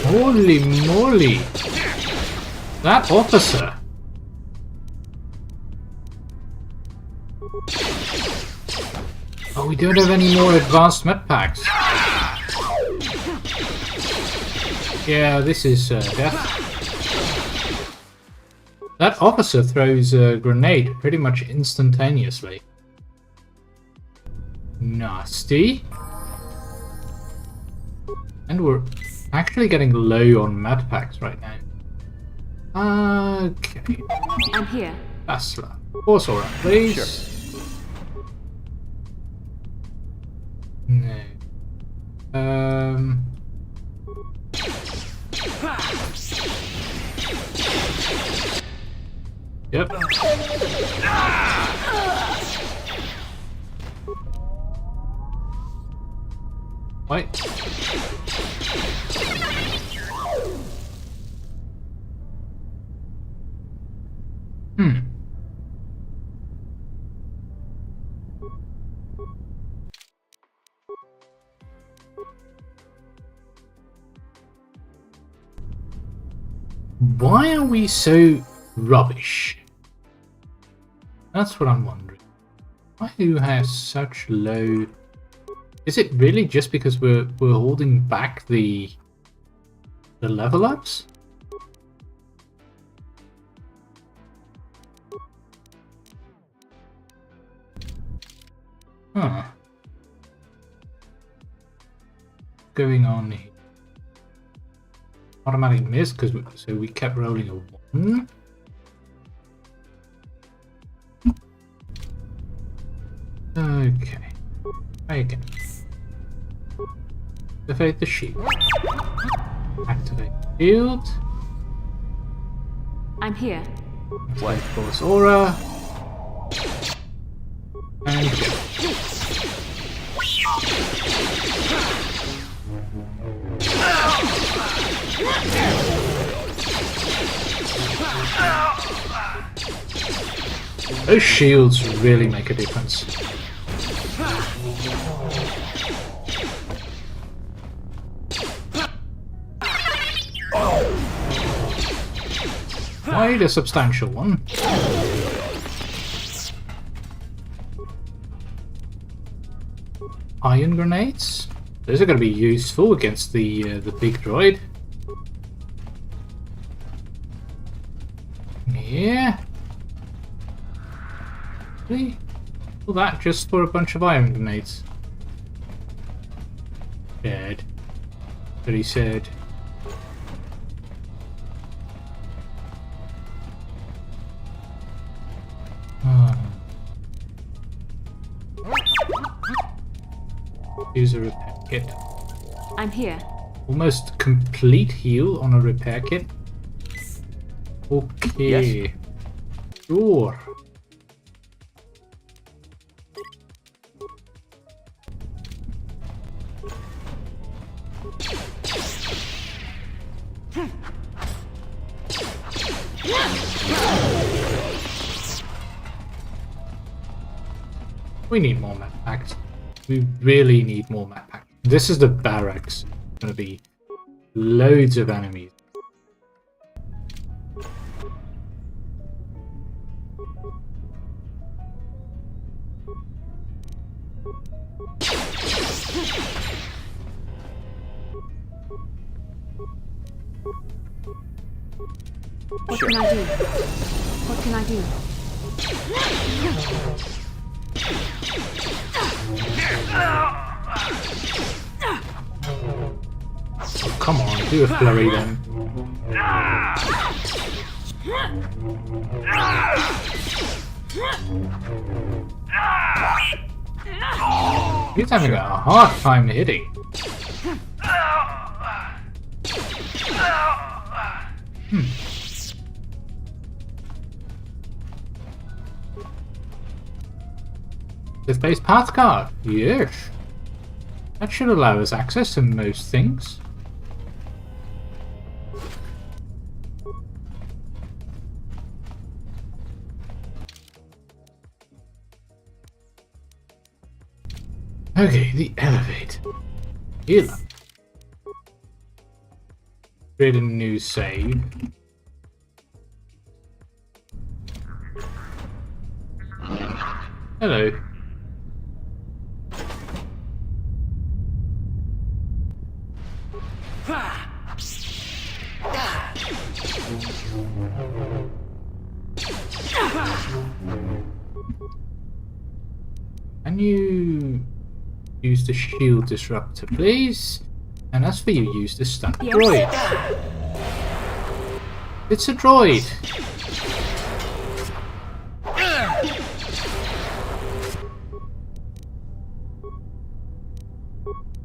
Speaker 1: Holy moly! That officer! Oh, we don't have any more advanced med packs. Yeah, this is death. That officer throws a grenade pretty much instantaneously. Nasty. And we're actually getting low on med packs right now. Okay.
Speaker 3: I'm here.
Speaker 1: Bastilla. Force aura, please.
Speaker 8: Sure.
Speaker 1: No. Yep. Wait. Why are we so rubbish? That's what I'm wondering. Why do you have such low... Is it really just because we're holding back the level ups? Huh. What's going on here? Automatic miss, so we kept rolling a 1. Okay. Again. Activate the shield. Activate shield.
Speaker 3: I'm here.
Speaker 1: What? Force aura. And go. Those shields really make a difference. Quite a substantial one. Ion grenades? Those are going to be useful against the big droid. Yeah. Really? All that just for a bunch of iron grenades. Dead. But he said. Use a repair kit.
Speaker 3: I'm here.
Speaker 1: Almost complete heal on a repair kit. Okay.
Speaker 8: Yes.
Speaker 1: Sure. We need more map packs. We really need more map packs. This is the barracks. It's gonna be loads of enemies.
Speaker 3: What can I do? What can I do?
Speaker 1: Oh, come on, do a flurry then. He's having a hard time hitting. Fifth-based path card. Yes. That should allow us access to most things. Okay, the elevator. Here. Create a new save. Hello. Can you use the shield disruptor, please? And as for you, use the stun droid. It's a droid.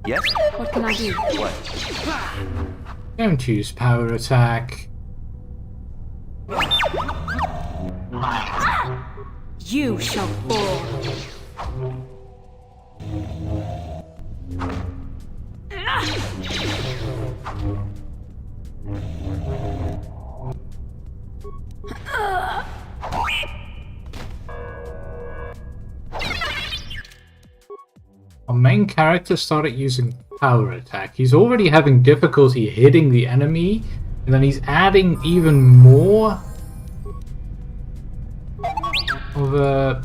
Speaker 8: Yes?
Speaker 3: What can I do?
Speaker 8: What?
Speaker 1: Don't use power attack.
Speaker 7: You shall fall.
Speaker 1: Our main character started using power attack. He's already having difficulty hitting the enemy, and then he's adding even more of a...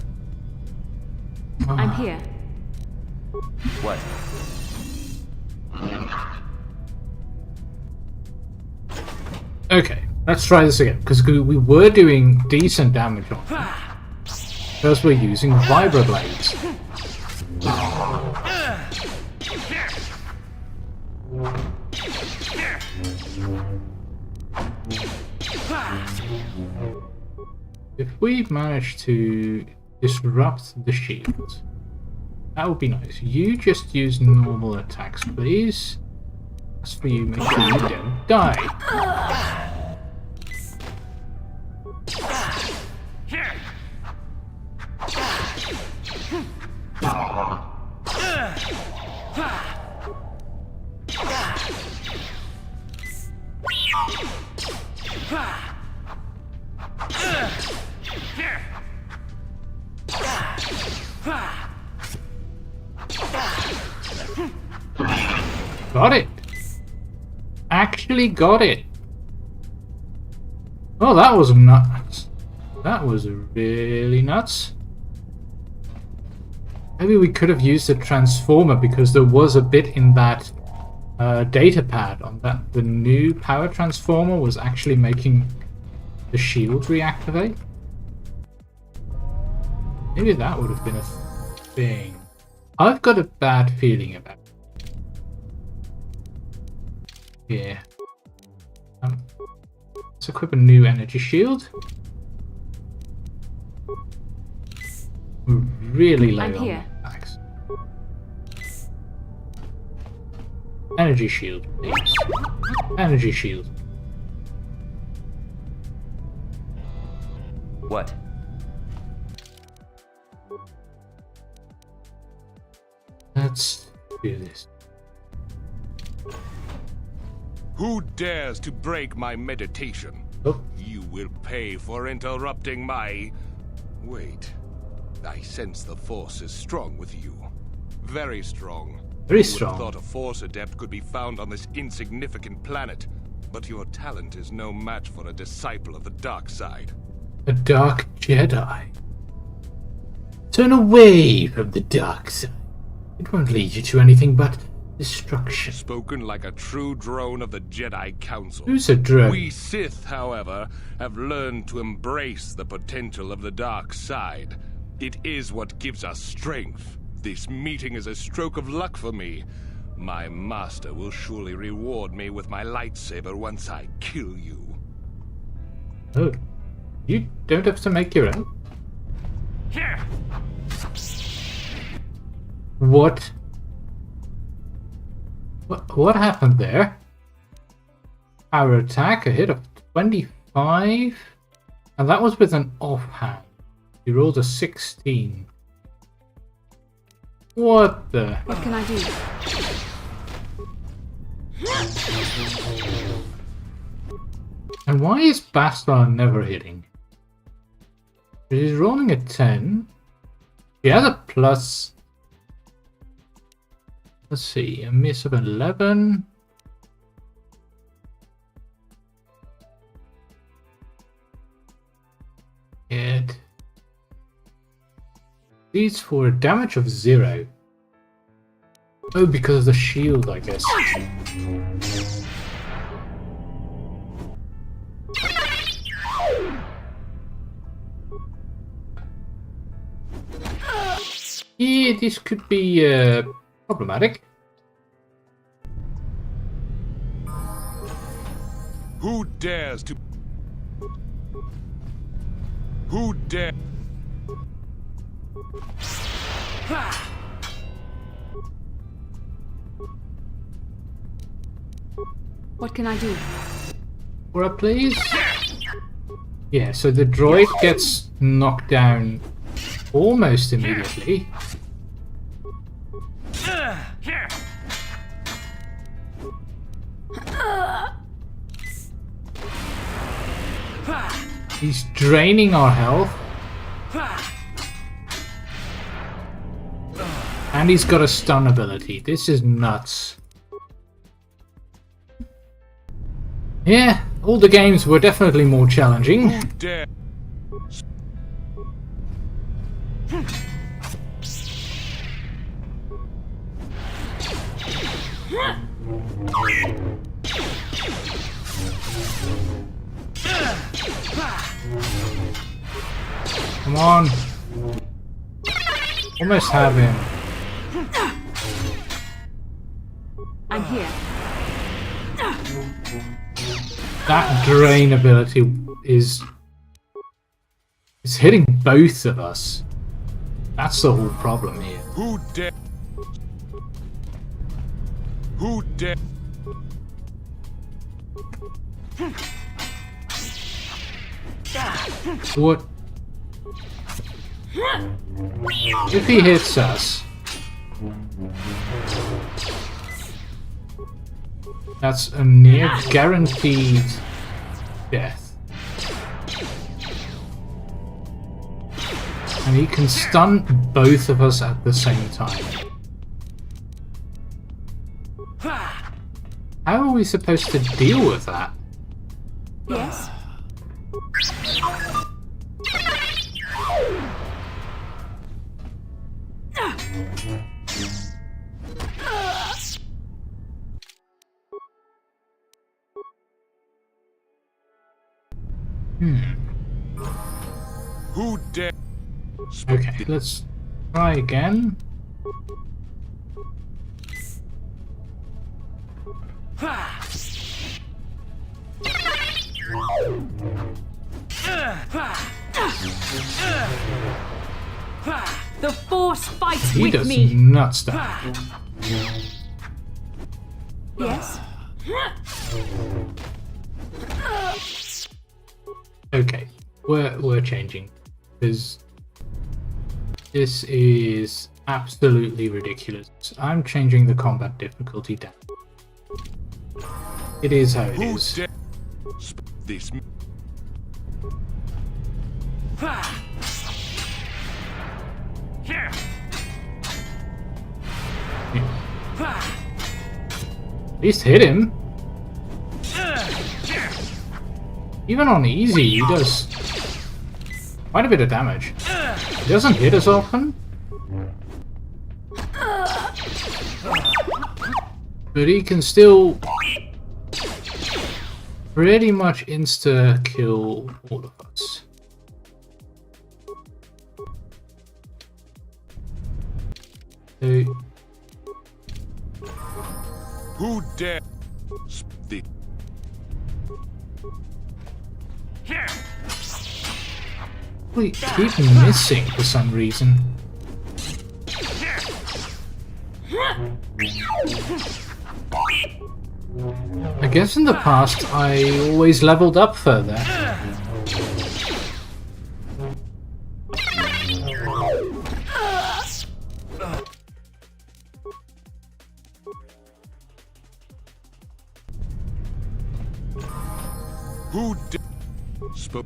Speaker 3: I'm here.
Speaker 8: What?
Speaker 1: Okay, let's try this again, because we were doing decent damage on him. First we're using vibroblades. If we manage to disrupt the shield, that would be nice. You just use normal attacks, please. As for you, make sure you don't die. Got it! Actually got it! Oh, that was nuts. That was really nuts. Maybe we could have used the transformer, because there was a bit in that data pad on that the new power transformer was actually making the shield reactivate. Maybe that would have been a thing. I've got a bad feeling about it. Yeah. Let's equip a new energy shield. We're really low on attacks. Energy shield, please. Energy shield.
Speaker 8: What?
Speaker 1: Let's do this.
Speaker 10: Who dares to break my meditation?
Speaker 1: Oh.
Speaker 10: You will pay for interrupting my... Wait. I sense the Force is strong with you. Very strong.
Speaker 1: Very
Speaker 10: Who would
Speaker 1: strong.
Speaker 10: have thought a Force adept could be found on this insignificant planet? But your talent is no match for a disciple of the dark side.
Speaker 1: A dark Jedi. Turn away from the dark side. It won't lead you to anything but destruction.
Speaker 10: Spoken like a true drone of the Jedi Council.
Speaker 1: Who's a drone?
Speaker 10: We Sith, however, have learned to embrace the potential of the dark side. It is what gives us strength. This meeting is a stroke of luck for me. My master will surely reward me with my lightsaber once I kill you.
Speaker 1: Oh. You don't have to make your own.
Speaker 9: Here.
Speaker 1: What? What happened there? Power attack, a hit of 25? And that was with an offhand. You rolled a 16. What the?
Speaker 3: What can I do?
Speaker 1: And why is Bastilla never hitting? She's rolling a 10. She has a plus. Let's see, a miss of 11. Hit. These for a damage of 0. Oh, because of the shield, I guess. Yeah, this could be problematic.
Speaker 10: Who dares to... Who dare...
Speaker 3: What can I do?
Speaker 1: For a please? Yeah, so the droid gets knocked down almost immediately. He's draining our health. And he's got a stun ability. This is nuts. Yeah, all the games were definitely more challenging.
Speaker 10: Who dare...
Speaker 1: Come on. Almost have him.
Speaker 3: I'm here.
Speaker 1: That drain ability is hitting both of us. That's the whole problem here.
Speaker 10: Who dare... Who dare...
Speaker 1: What? If he hits us, that's a near guaranteed death. And he can stun both of us at the same time. How are we supposed to deal with that?
Speaker 3: Yes?
Speaker 10: Who dare...
Speaker 1: Okay, let's try again.
Speaker 3: The Force fights
Speaker 1: He
Speaker 3: with
Speaker 1: does
Speaker 3: me.
Speaker 1: not stop.
Speaker 3: Yes?
Speaker 1: Okay, we're changing because this is absolutely ridiculous. I'm changing the combat difficulty down. It is how it
Speaker 10: Who
Speaker 1: is.
Speaker 10: dare... This...
Speaker 1: At least hit him. Even on easy, he does quite a bit of damage. He doesn't hit as often, but he can still pretty much insta-kill all of us. So,
Speaker 10: Who dare... The...
Speaker 1: we keep missing for some reason. I guess in the past I always leveled up further.
Speaker 10: Who dare... Spoke...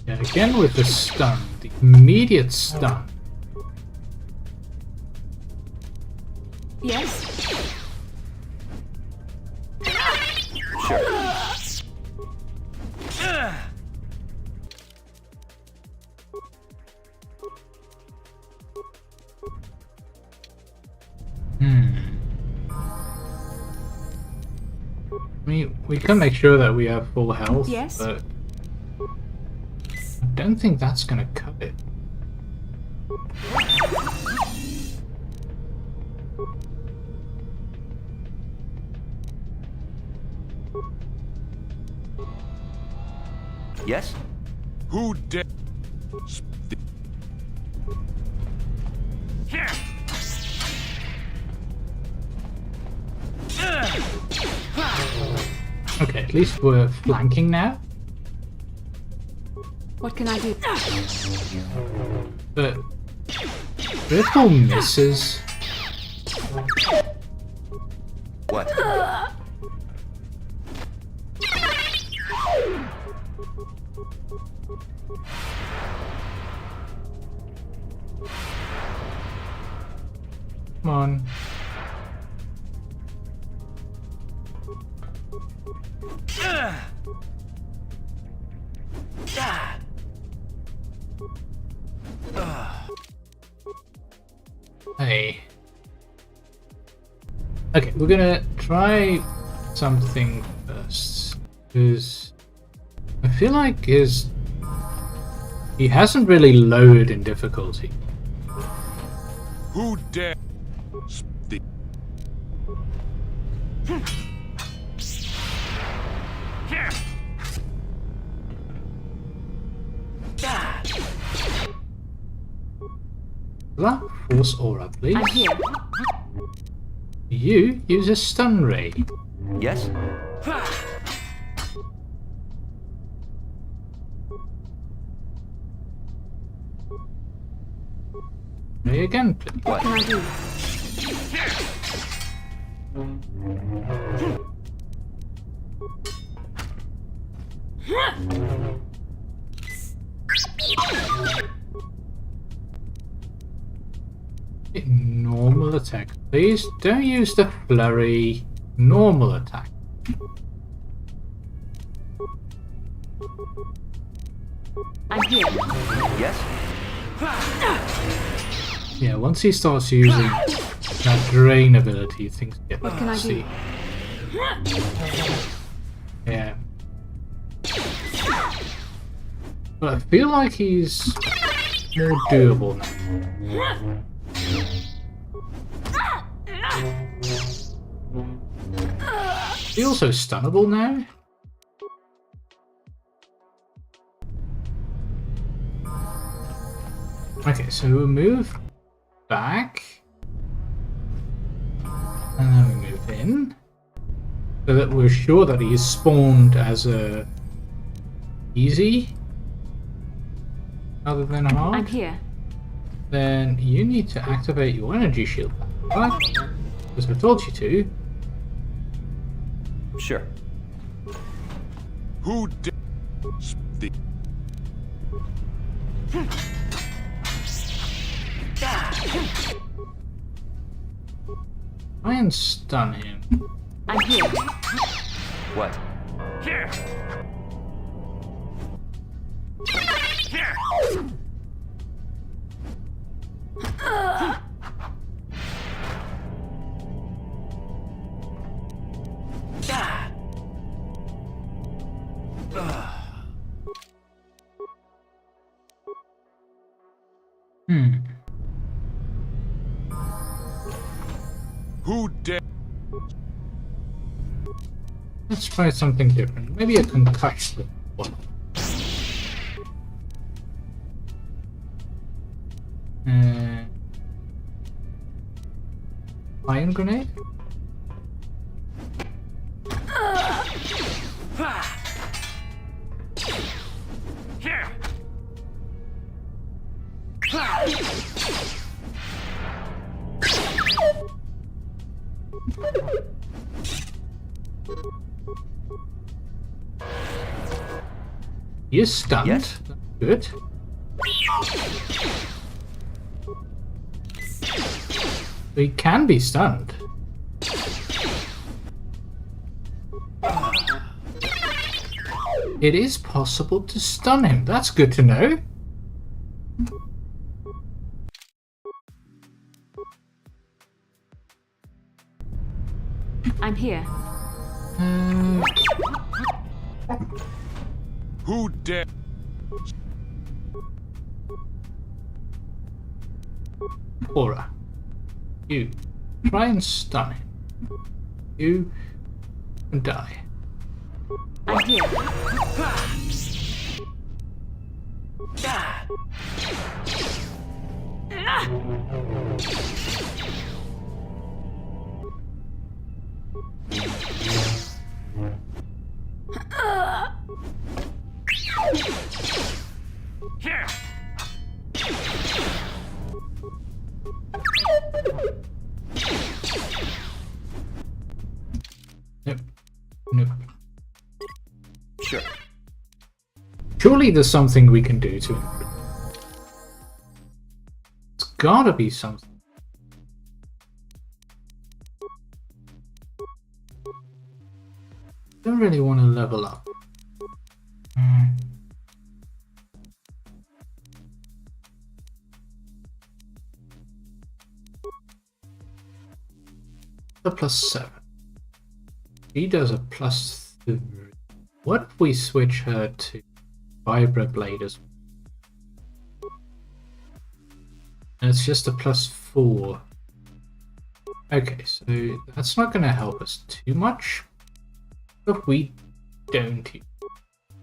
Speaker 1: And again with the stun, the immediate stun.
Speaker 3: Yes?
Speaker 1: I mean, we can make sure that we have full health,
Speaker 3: Yes?
Speaker 1: but I don't think that's gonna cut it.
Speaker 8: Yes?
Speaker 10: Who dare?
Speaker 1: Okay, at least we're flanking now.
Speaker 3: What can I do?
Speaker 1: But triple misses.
Speaker 8: What?
Speaker 1: Come on. Hey. Okay, we're gonna try something first. Because I feel like he hasn't really lowered in difficulty.
Speaker 10: Who dare?
Speaker 1: Force aura, please.
Speaker 3: I'm here.
Speaker 1: You use a stun ray.
Speaker 8: Yes?
Speaker 1: Ray again, please.
Speaker 3: What can I do?
Speaker 1: Normal attack, please. Don't use the flurry. Normal attack.
Speaker 3: I'm here.
Speaker 8: Yes?
Speaker 1: Yeah, once he starts using that drain ability, things get
Speaker 3: What can I do?
Speaker 1: Yeah. But I feel like he's more doable now. Is he also stunnable now? Okay, so we'll move back. And then we move in. So that we're sure that he is spawned as a easy other than hard.
Speaker 3: I'm here.
Speaker 1: Then you need to activate your energy shield, right? Because I told you to.
Speaker 8: Sure.
Speaker 10: Who dare?
Speaker 1: Try and stun him.
Speaker 3: I'm here.
Speaker 8: What?
Speaker 9: Here. Here.
Speaker 10: Who dare?
Speaker 1: Let's try something different. Maybe a concussion one. Iron grenade?
Speaker 9: Here.
Speaker 1: He is stunned.
Speaker 8: Yes.
Speaker 1: Good. He can be stunned. It is possible to stun him. That's good to know.
Speaker 3: I'm here.
Speaker 10: Who dare?
Speaker 1: Aura. You. Try and stun him. You die.
Speaker 3: I'm here.
Speaker 1: Nope. Nope.
Speaker 8: Sure.
Speaker 1: Surely there's something we can do to improve. It's gotta be something. Don't really want to level up. A +7. He does a +3. What if we switch her to Vibroblade as well? And it's just a +4. Okay, so that's not going to help us too much. If we don't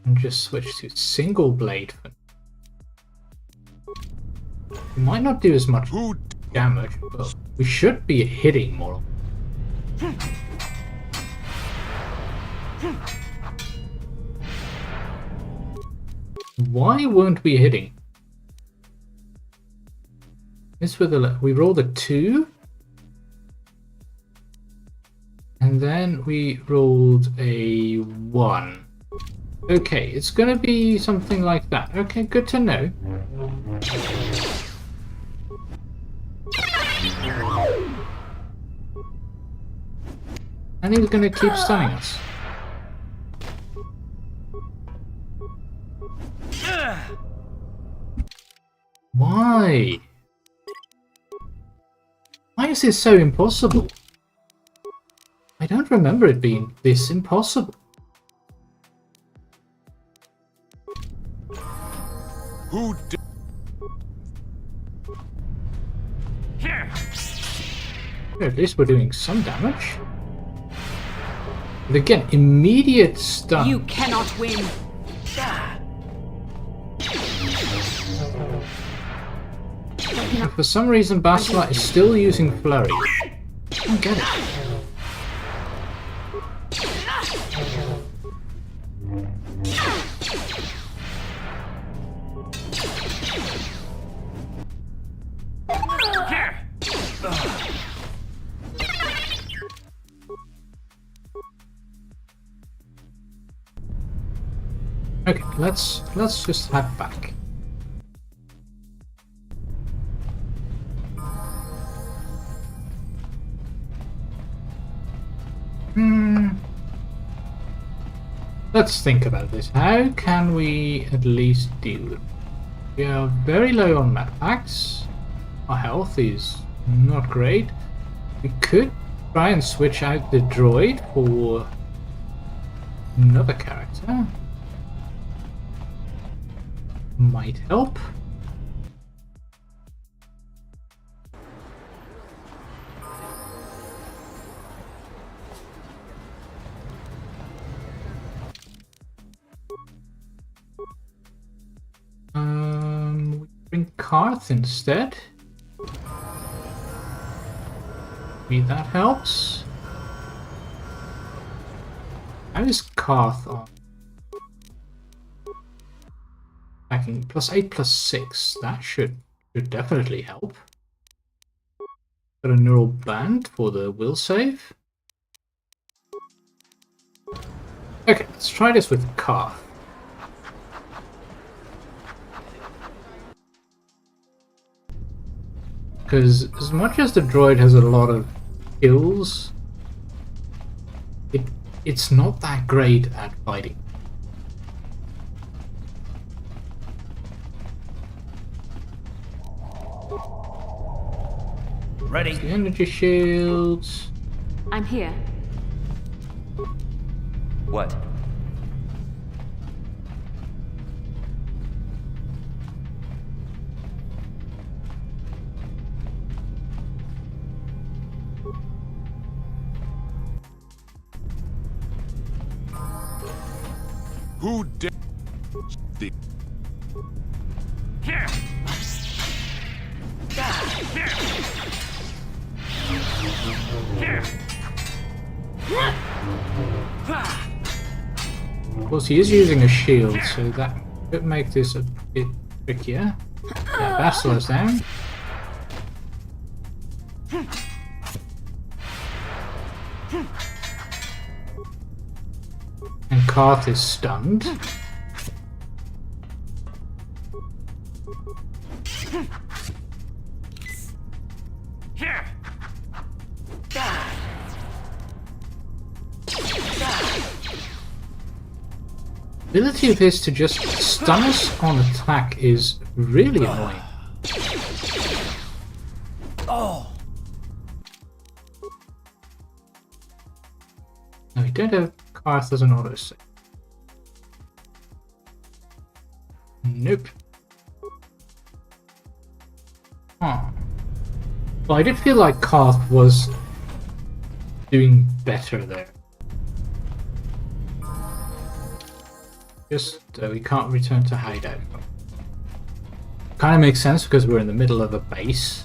Speaker 1: and just switch to single blade for now. It might not do as much damage, but we should be hitting more. Why weren't we hitting? This with we rolled a 2. And then we rolled a 1. Okay, it's gonna be something like that. Okay, good to know. And he's gonna keep stunning us. Why? Why is this so impossible? I don't remember it being this impossible.
Speaker 10: Who
Speaker 1: At least we're doing some damage. But again, immediate stun.
Speaker 3: You cannot win.
Speaker 1: And for some reason, Bastilla is still using Flurry. I don't get it. Okay, let's just head back. Let's think about this. How can we at least deal with it? We are very low on med packs. Our health is not great. We could try and switch out the droid for another character. Might help. We bring Karth instead. Maybe that helps. How is Karth on? Backing +8 +6. That should definitely help. Got a neural band for the will save. Okay, let's try this with Karth. Because as much as the droid has a lot of skills, it's not that great at fighting.
Speaker 8: Ready.
Speaker 1: The energy shields.
Speaker 3: I'm here.
Speaker 8: What?
Speaker 10: Who dare the
Speaker 1: Of course, he is using a shield, so that could make this a bit trickier. Yeah, Bastilla's down. And Karth is stunned. The ability of this to just stun us on attack is really annoying.
Speaker 8: Oh.
Speaker 1: No, we don't have Karth as an autosave. Nope. Huh. Well, I did feel like Karth was doing better there. Just we can't return to hideout. Kind of makes sense because we're in the middle of a base.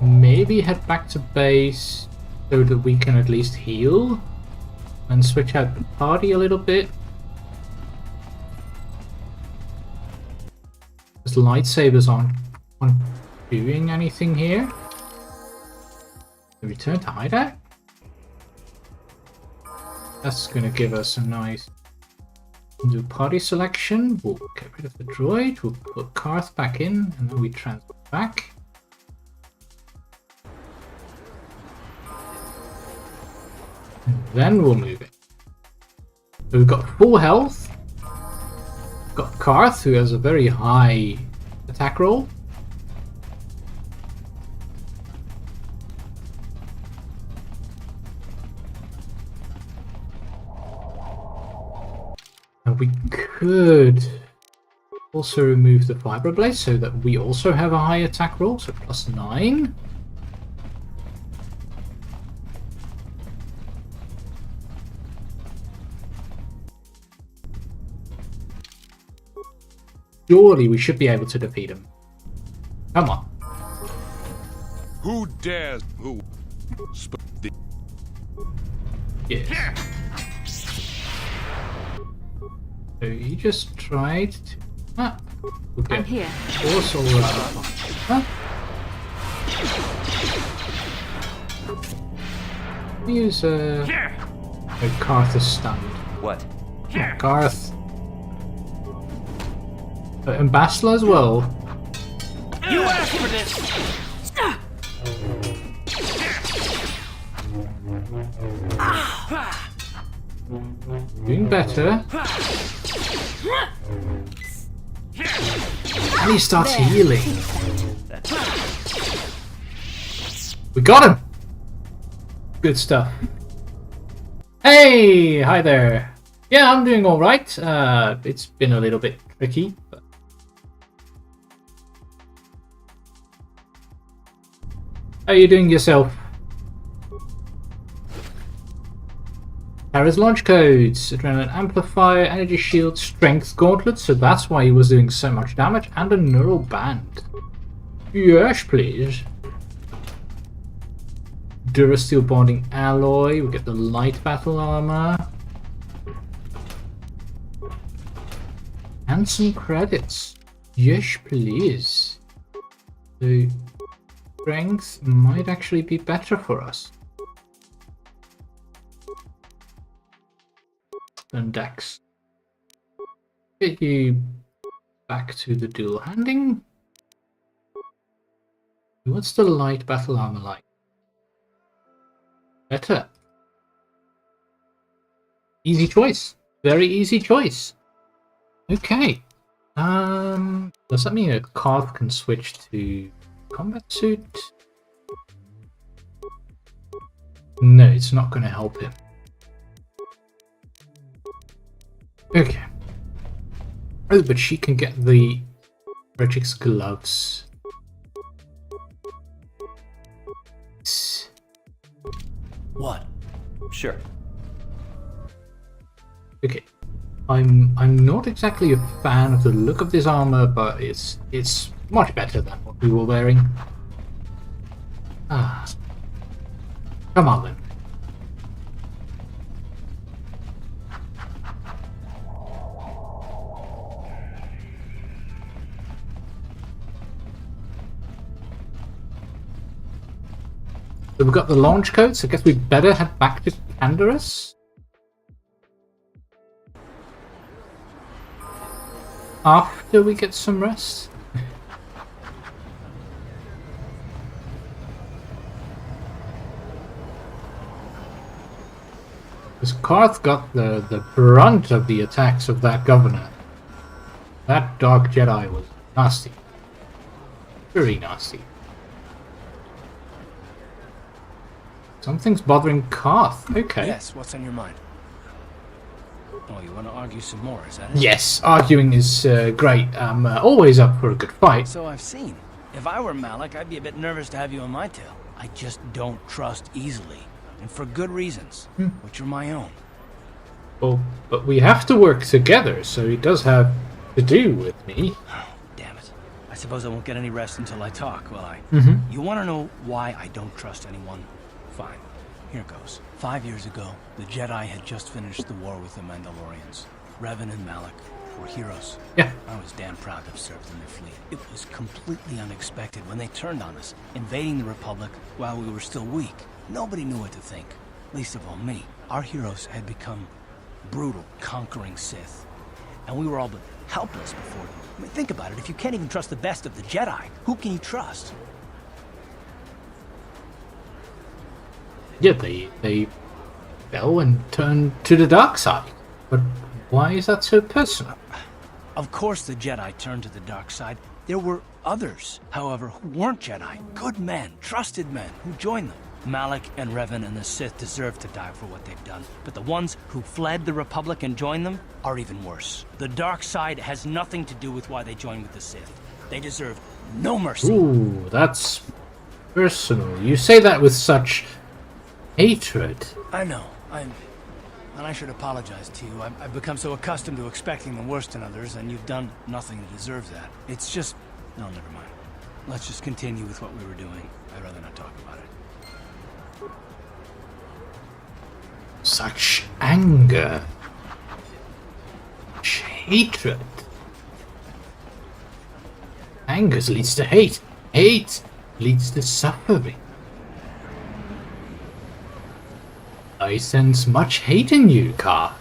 Speaker 1: Maybe head back to base so that we can at least heal and switch out the party a little bit. Because lightsabers aren't doing anything here. Return to hideout? That's going to give us a nice... do party selection. We'll get rid of the droid. We'll put Karth back in, and then we transfer back. And then we'll move it. So we've got full health. We've got Karth, who has a very high attack roll. We could also remove the vibroblade so that we also have a high attack roll, so +9. Surely we should be able to defeat him. Come on.
Speaker 10: who dares who the
Speaker 1: Yes. So he just tried to... Ah, okay.
Speaker 3: I'm here.
Speaker 1: Also, huh? Use Karth is stunned.
Speaker 8: What?
Speaker 1: Oh, Karth. And Bastilla as well.
Speaker 8: You asked for this!
Speaker 1: Doing better. And he starts healing. We got him! Good stuff. Hey! Hi there. Yeah, I'm doing alright. It's been a little bit tricky, but... How are you doing yourself? Tara's launch codes, adrenaline amplifier, energy shield, strength gauntlet, so that's why he was doing so much damage, and a neural band. Yes, please. Durasteel bonding alloy, we get the light battle armor. And some credits. Yes, please. So, strength might actually be better for us than Dex. Get you back to the dual handing. What's the light battle armor like? Better. Easy choice. Very easy choice. Okay. Does that mean a Karth can switch to combat suit. No, it's not going to help him. Okay. Oh, but she can get the Regic's gloves.
Speaker 8: What? Sure.
Speaker 1: Okay. I'm not exactly a fan of the look of this armor, but it's much better than what we were wearing. Ah. Come on then. So we've got the launch code, so I guess we better head back to Canderous. After we get some rest. Because Karth got the brunt of the attacks of that governor. That Dark Jedi was nasty. Very nasty. Something's bothering Karth. Okay.
Speaker 8: Yes, what's on your mind? Oh, you want to argue some more, is that it?
Speaker 1: Yes, arguing is great. I'm always up for a good fight.
Speaker 8: So I've seen. If I were Malik, I'd be a bit nervous to have you on my tail. I just don't trust easily. And for good reasons, which are my own.
Speaker 1: Well, but we have to work together, so it does have to do with me.
Speaker 8: Oh, damn it. I suppose I won't get any rest until I talk, will I? You want to know why I don't trust anyone? Fine. Here goes. 5 years ago, the Jedi had just finished the war with the Mandalorians. Revan and Malik were heroes.
Speaker 1: Yeah.
Speaker 8: I was damn proud to have served in their fleet. It was completely unexpected when they turned on us, invading the Republic while we were still weak. Nobody knew what to think, least of all me. Our heroes had become brutal, conquering Sith, and we were all but helpless before them. I mean, think about it. If you can't even trust the best of the Jedi, who can you trust?
Speaker 1: Yeah, they fell and turned to the dark side. But why is that so personal?
Speaker 8: Of course the Jedi turned to the dark side. There were others, however, who weren't Jedi. Good men, trusted men, who joined them. Malik and Revan and the Sith deserve to die for what they've done. But the ones who fled the Republic and joined them are even worse. The dark side has nothing to do with why they joined with the Sith. They deserve no mercy.
Speaker 1: Ooh, that's personal. You say that with such hatred.
Speaker 8: I know. And I should apologize to you. I've become so accustomed to expecting the worst in others, and you've done nothing to deserve that. It's just... No, never mind. Let's just continue with what we were doing. I'd rather not talk about it.
Speaker 1: Such anger. Such hatred. Anger leads to hate. Hate leads to suffering. I sense much hate in you, Karth.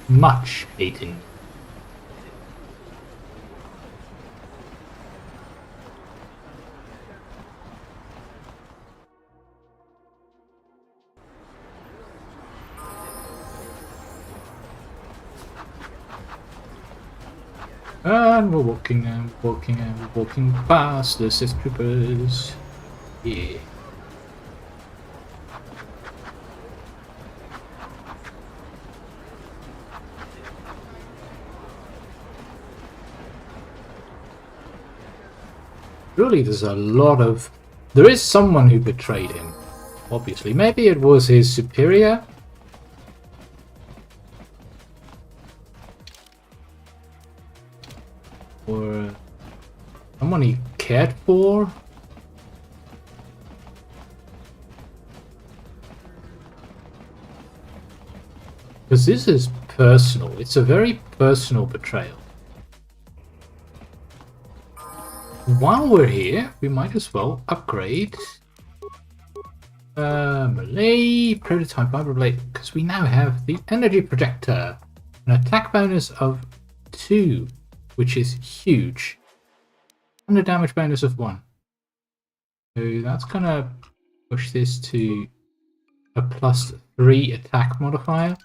Speaker 1: Much hate in you. And we're walking and walking and we're walking past the Sith troopers. Yeah. Surely there's a lot of... There is someone who betrayed him. Obviously. Maybe it was his superior? Or someone he cared for? Because this is personal. It's a very personal betrayal. While we're here, we might as well upgrade Melee Prototype Vibro Blade, because we now have the Energy Projector. An attack bonus of 2. Which is huge. And a damage bonus of 1. So that's gonna push this to a +3 attack modifier.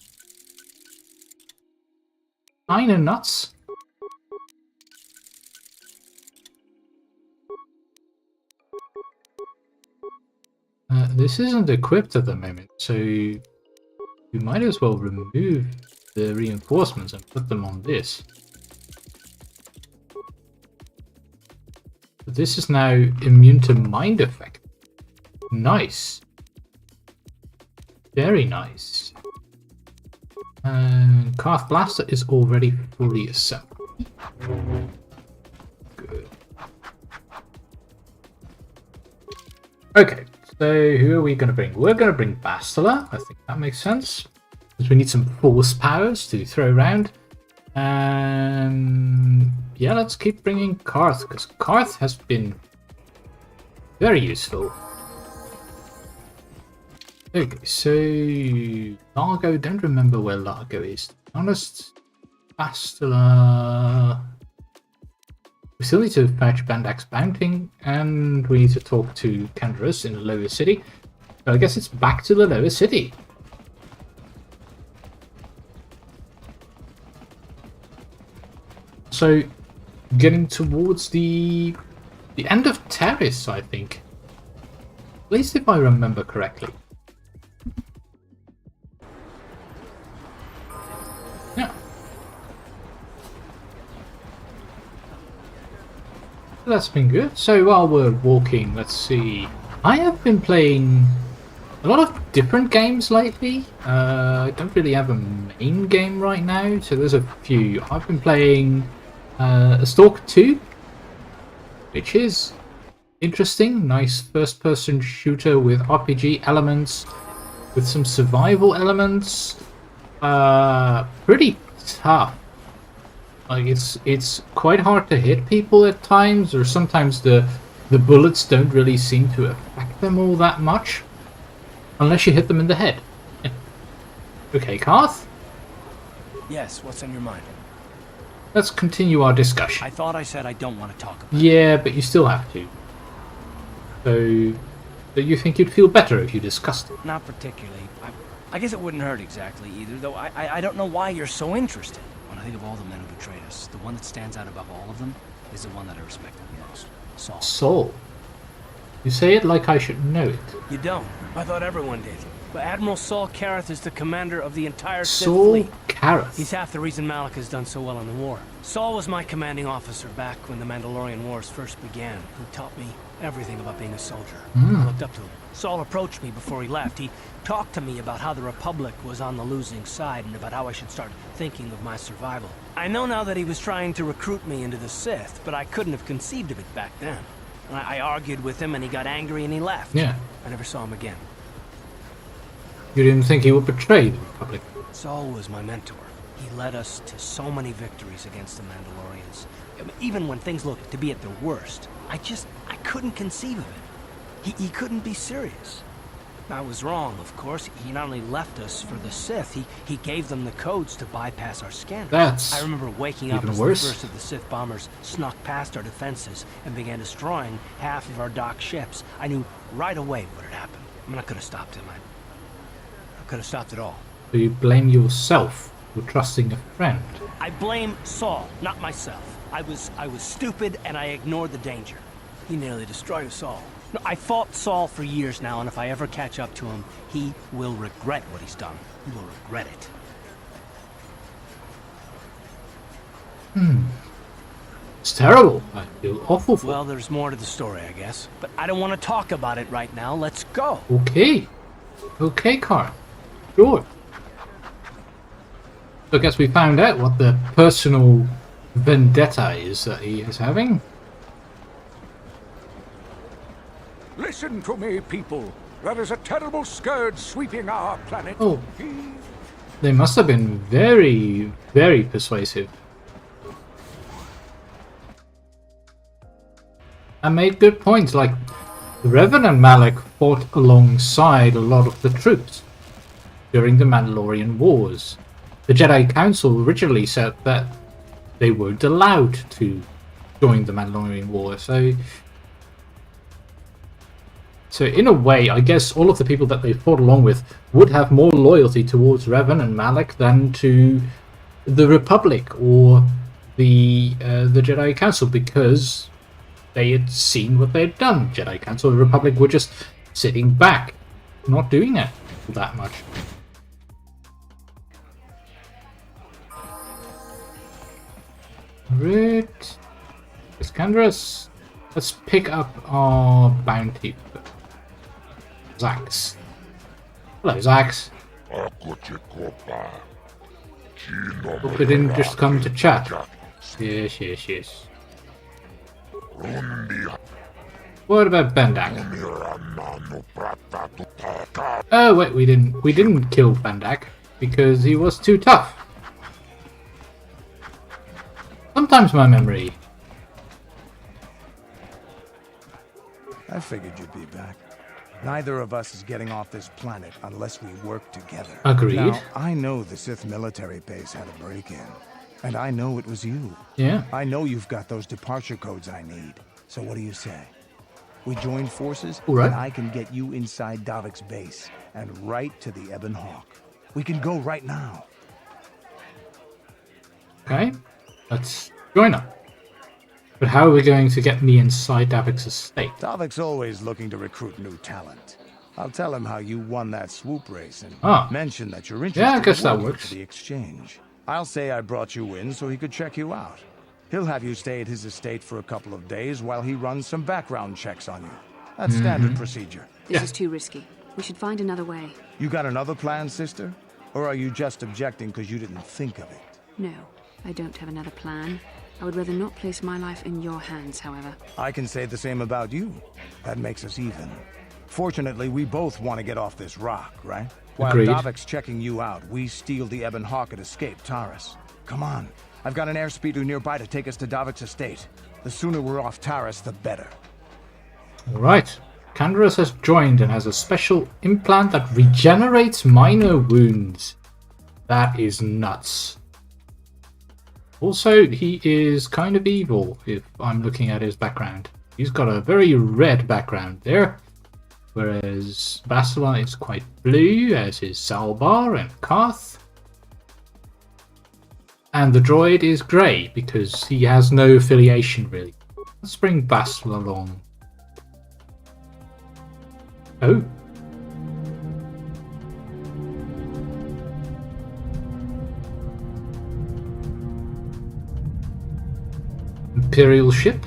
Speaker 1: Kinda nuts. this isn't equipped at the moment, so we might as well remove the reinforcements and put them on this. This is now immune to mind effect. Nice. Very nice. And Karth Blaster is already fully assembled. Good. Okay, so who are we going to bring? We're going to bring Bastilla. I think that makes sense. Because we need some force powers to throw around. Yeah, let's keep bringing Karth, because Karth has been very useful. Okay, so Largo, don't remember where Largo is. To be honest, Bastilla. We still need to fetch Bandax Bounting, and we need to talk to Canderous in the lower city. So I guess it's back to the lower city. So, getting towards the end of Terrace, I think. At least if I remember correctly. Yeah. That's been good. So while we're walking, let's see. I have been playing a lot of different games lately. I don't really have a main game right now, so there's a few. I've been playing Stalker 2, which is interesting. Nice first-person shooter with RPG elements, with some survival elements. Pretty tough. Like it's quite hard to hit people at times, or sometimes the bullets don't really seem to affect them all that much, unless you hit them in the head. Okay, Karth?
Speaker 8: Yes, what's on your mind?
Speaker 1: Let's continue our discussion.
Speaker 8: I thought I said I don't want to talk about
Speaker 1: Yeah, but you still have to. So, do you think you'd feel better if you discussed it?
Speaker 8: Not particularly. I guess it wouldn't hurt exactly either, though I don't know why you're so interested. When I think of all the men who betrayed us, the one that stands out above all of them is the one that I respected the most. Saul.
Speaker 1: Saul? You say it like I should know it.
Speaker 8: You don't. I thought everyone did. But Admiral Saul Karath is the commander of the entire Sith
Speaker 1: Saul
Speaker 8: fleet.
Speaker 1: Karath?
Speaker 8: He's half the reason Malak has done so well in the war. Saul was my commanding officer back when the Mandalorian Wars first began. He taught me everything about being a soldier. I looked up to him. Saul approached me before he left. He talked to me about how the Republic was on the losing side and about how I should start thinking of my survival. I know now that he was trying to recruit me into the Sith, but I couldn't have conceived of it back then. I argued with him and he got angry and he left.
Speaker 1: Yeah.
Speaker 8: I never saw him again.
Speaker 1: You didn't think he would betray the Republic?
Speaker 8: Saul was my mentor. He led us to so many victories against the Mandalorians. Even when things looked to be at their worst, I couldn't conceive of it. He couldn't be serious. I was wrong, of course. He not only left us for the Sith, he gave them the codes to bypass our scanners. I remember waking up as the first of the Sith bombers snuck past our defenses and began destroying half of our docked ships. I knew right away what had happened. I mean, I could have stopped him. I could have stopped it all.
Speaker 1: Do you blame yourself for trusting a friend?
Speaker 8: I blame Saul, not myself. I was stupid and I ignored the danger. He nearly destroyed us all. No, I fought Saul for years now, and if I ever catch up to him, he will regret what he's done. He will regret it.
Speaker 1: It's terrible. I feel awful for
Speaker 8: Well, there's more to the story, I guess. But I don't want to talk about it right now. Let's go.
Speaker 1: Okay. Okay, Karth. Sure. So I guess we found out what the personal vendetta is that he is having.
Speaker 4: Listen to me, people. There is a terrible scourge sweeping our planet.
Speaker 1: Oh. They must have been very, very persuasive. And made good points, like Revan and Malak fought alongside a lot of the troops during the Mandalorian Wars. The Jedi Council originally said that they weren't allowed to join the Mandalorian War, so in a way, I guess all of the people that they fought along with would have more loyalty towards Revan and Malak than to the Republic or the Jedi Council, because they had seen what they had done. Jedi Council and Republic were just sitting back, not doing it that much. Right. Iskandros. Let's pick up our bounty. Zax. Hello, Zax. Hope you didn't just come to chat. Yes, yes, yes. What about Bendak? Oh wait, we didn't kill Bendak because he was too tough. Sometimes my memory.
Speaker 6: I figured you'd be back. Neither of us is getting off this planet unless we work together.
Speaker 1: Agreed.
Speaker 6: Now, I know the Sith military base had a break-in, and I know it was you.
Speaker 1: Yeah.
Speaker 6: I know you've got those departure codes I need. So what do you say? We join forces,
Speaker 1: right.
Speaker 6: And I can get you inside Davik's base and right to the Ebon Hawk. We can go right now.
Speaker 1: Okay, let's join up. But how are we going to get me inside Davik's estate?
Speaker 6: Davik's always looking to recruit new talent. I'll tell him how you won that swoop race and mention that you're interested
Speaker 1: I guess that
Speaker 6: in
Speaker 1: works.
Speaker 6: For the exchange. I'll say I brought you in so he could check you out. He'll have you stay at his estate for a couple of days while he runs some background checks on you. That's standard procedure.
Speaker 3: This is too risky. We should find another way.
Speaker 6: You got another plan, sister? Or are you just objecting because you didn't think of it?
Speaker 3: No, I don't have another plan. I would rather not place my life in your hands, however.
Speaker 6: I can say the same about you. That makes us even. Fortunately, we both want to get off this rock, right? While
Speaker 1: Agreed.
Speaker 6: Davik's checking you out, we steal the Ebon Hawk and escape Taris. Come on. I've got an airspeeder nearby to take us to Davik's estate. The sooner we're off Taris, the better.
Speaker 1: Alright. Kandros has joined and has a special implant that regenerates minor wounds. That is nuts. Also, he is kind of evil, if I'm looking at his background. He's got a very red background there, whereas Bastilla is quite blue, as is Zalbar and Karth. And the droid is grey, because he has no affiliation, really. Let's bring Bastilla along. Oh. Imperial ship?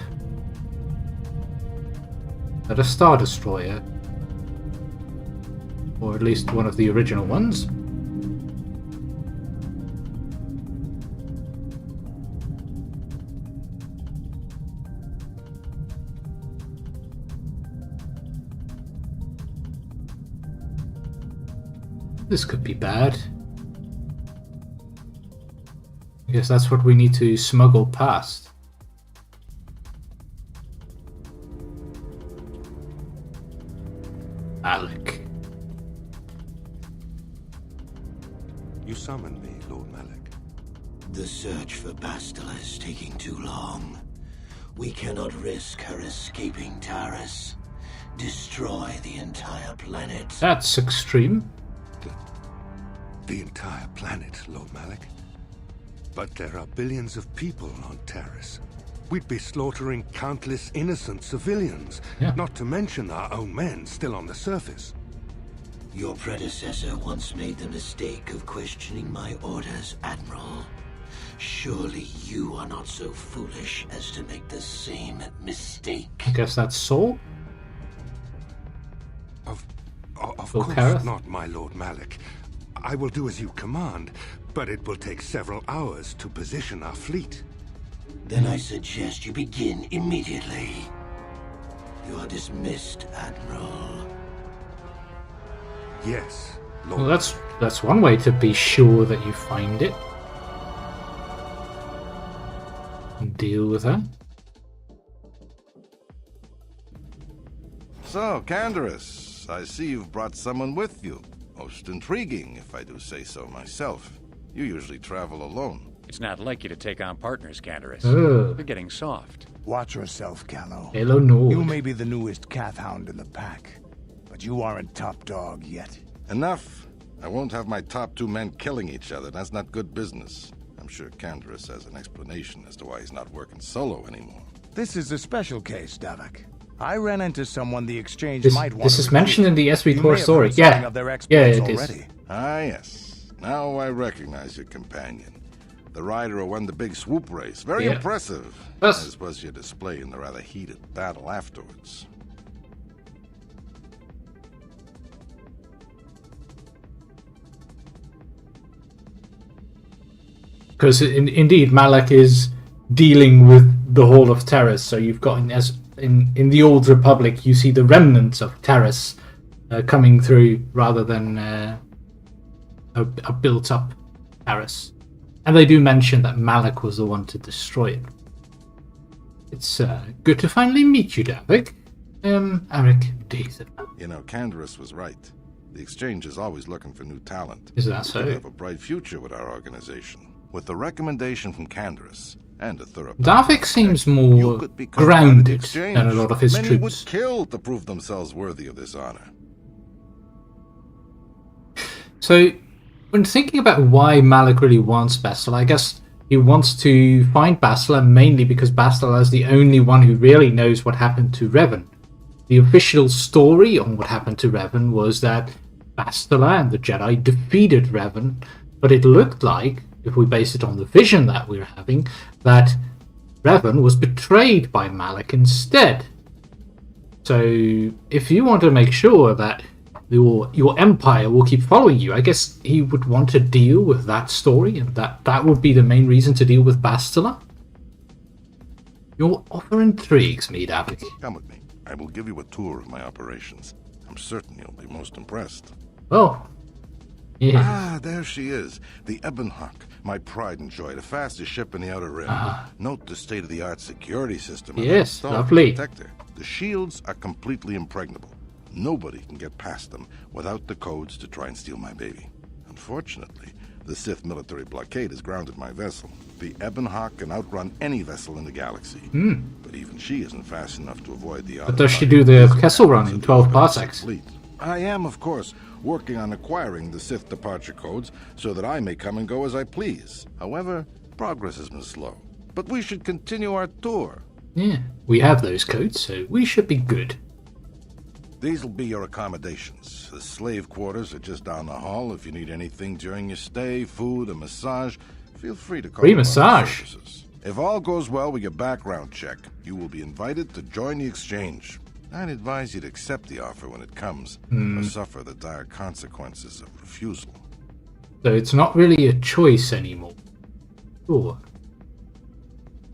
Speaker 1: That a Star Destroyer? Or at least one of the original ones? This could be bad. I guess that's what we need to smuggle past. Alec.
Speaker 11: You summoned me, Lord Malak.
Speaker 12: The search for Bastilla is taking too long. We cannot risk her escaping Taris. Destroy the entire planet.
Speaker 1: That's extreme.
Speaker 11: The entire planet, Lord Malak. But there are billions of people on Taris. We'd be slaughtering countless innocent civilians, not to mention our own men still on the surface.
Speaker 12: Your predecessor once made the mistake of questioning my orders, Admiral. Surely you are not so foolish as to make the same mistake.
Speaker 1: I guess that's Saul?
Speaker 11: Of course not, my Lord Malak. I will do as you command, but it will take several hours to position our fleet.
Speaker 12: Then I suggest you begin immediately. You are dismissed, Admiral.
Speaker 11: Yes, Lord.
Speaker 1: Well, that's one way to be sure that you find it. And deal with that.
Speaker 13: So, Canderous, I see you've brought someone with you. Most intriguing, if I do say so myself. You usually travel alone.
Speaker 14: It's not like you to take on partners, Canderous.
Speaker 1: Ugh.
Speaker 14: You're getting soft.
Speaker 6: Watch yourself, Callow.
Speaker 1: Hello, no.
Speaker 6: You may be the newest Cath Hound in the pack, but you aren't top dog yet.
Speaker 13: Enough. I won't have my top two men killing each other. That's not good business. I'm sure Canderous has an explanation as to why he's not working solo anymore.
Speaker 6: This is a special case, Davik. I ran into someone the exchange
Speaker 1: This,
Speaker 6: might want
Speaker 1: this
Speaker 6: to
Speaker 1: is
Speaker 6: recruit.
Speaker 1: mentioned in the SB4 story.
Speaker 6: Of
Speaker 1: Yeah,
Speaker 6: their
Speaker 1: yeah,
Speaker 6: exploits
Speaker 1: it is.
Speaker 6: already.
Speaker 13: Ah, yes. Now I recognize your companion. The rider who won the big swoop race. Very impressive.
Speaker 1: Yes.
Speaker 13: As was your display in the rather heated battle afterwards.
Speaker 1: Because indeed, Malak is dealing with the whole of Terrace. So you've got in the Old Republic, you see the remnants of Terrace coming through rather than a built-up Terrace. And they do mention that Malak was the one to destroy it. It's good to finally meet you, Davik. Eric Deezer.
Speaker 13: You know, Canderous was right. The Exchange is always looking for new talent.
Speaker 1: Is that so?
Speaker 13: You have a bright future with our organization. With the recommendation from Canderous and a thorough...
Speaker 1: Davik seems more grounded than a lot of his
Speaker 13: Many
Speaker 1: troops.
Speaker 13: would kill to prove themselves worthy of this honor.
Speaker 1: So, when thinking about why Malak really wants Bastilla, I guess he wants to find Bastilla mainly because Bastilla is the only one who really knows what happened to Revan. The official story on what happened to Revan was that Bastilla and the Jedi defeated Revan, but it looked like, if we base it on the vision that we're having, that Revan was betrayed by Malak instead. So, if you want to make sure that your empire will keep following you, I guess he would want to deal with that story, and that would be the main reason to deal with Bastilla. Your offer intrigues me, Davik.
Speaker 13: Come with me. I will give you a tour of my operations. I'm certain you'll be most impressed.
Speaker 1: Oh. Yeah.
Speaker 13: Ah, there she is. The Ebonhawk, my pride and joy, the fastest ship in the Outer Rim. Note the state-of-the-art security system.
Speaker 1: Yes, lovely.
Speaker 13: Protector. The shields are completely impregnable. Nobody can get past them without the codes to try and steal my baby. Unfortunately, the Sith military blockade has grounded my vessel. The Ebonhawk can outrun any vessel in the galaxy. But even she isn't fast enough to avoid the...
Speaker 1: But does she do the Kessel Run in 12 parsecs?
Speaker 13: I am, of course, working on acquiring the Sith departure codes so that I may come and go as I please. However, progress has been slow. But we should continue our tour.
Speaker 1: Yeah, we have those codes, so we should be good.
Speaker 13: These will be your accommodations. The slave quarters are just down the hall. If you need anything during your stay, food, a massage, feel free to call.
Speaker 1: Free massage?
Speaker 13: If all goes well with your background check, you will be invited to join the Exchange. I'd advise you to accept the offer when it comes, or suffer the dire consequences of refusal.
Speaker 1: So it's not really a choice anymore. Sure.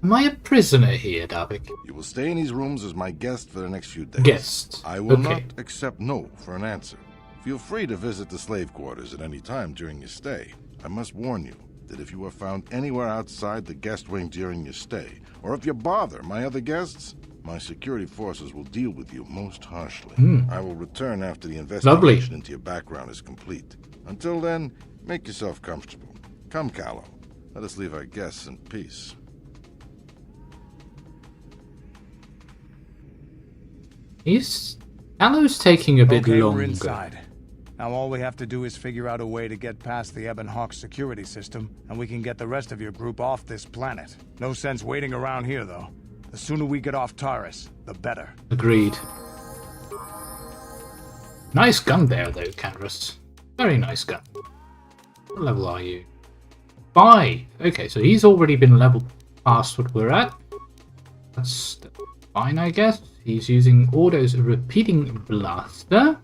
Speaker 1: Am I a prisoner here, Davik?
Speaker 13: You will stay in these rooms as my guest for the next few days.
Speaker 1: Guest.
Speaker 13: I will not accept no for an answer. Feel free to visit the slave quarters at any time during your stay. I must warn you that if you are found anywhere outside the guest wing during your stay, or if you bother my other guests, my security forces will deal with you most harshly. I will return after the investigation into your background is complete. Until then, make yourself comfortable. Come, Callow. Let us leave our guests in peace.
Speaker 1: Callow's taking a bit
Speaker 6: Okay,
Speaker 1: longer.
Speaker 6: we're inside. Now all we have to do is figure out a way to get past the Ebonhawk security system, and we can get the rest of your group off this planet. No sense waiting around here, though. The sooner we get off Taris, the better.
Speaker 1: Agreed. Nice gun there, though, Canderous. Very nice gun. What level are you? 5. Okay, so he's already been leveled past what we're at. That's fine, I guess. He's using Ordo's repeating blaster.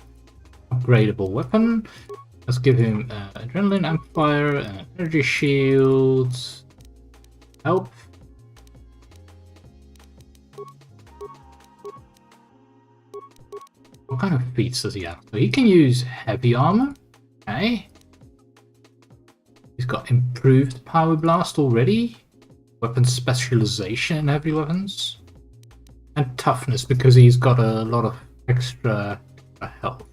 Speaker 1: Upgradable weapon. Let's give him adrenaline amplifier, energy shields. Help. What kind of feats does he have? So he can use heavy armor. Okay. He's got improved power blast already. Weapon specialization in heavy weapons. And toughness because he's got a lot of extra health.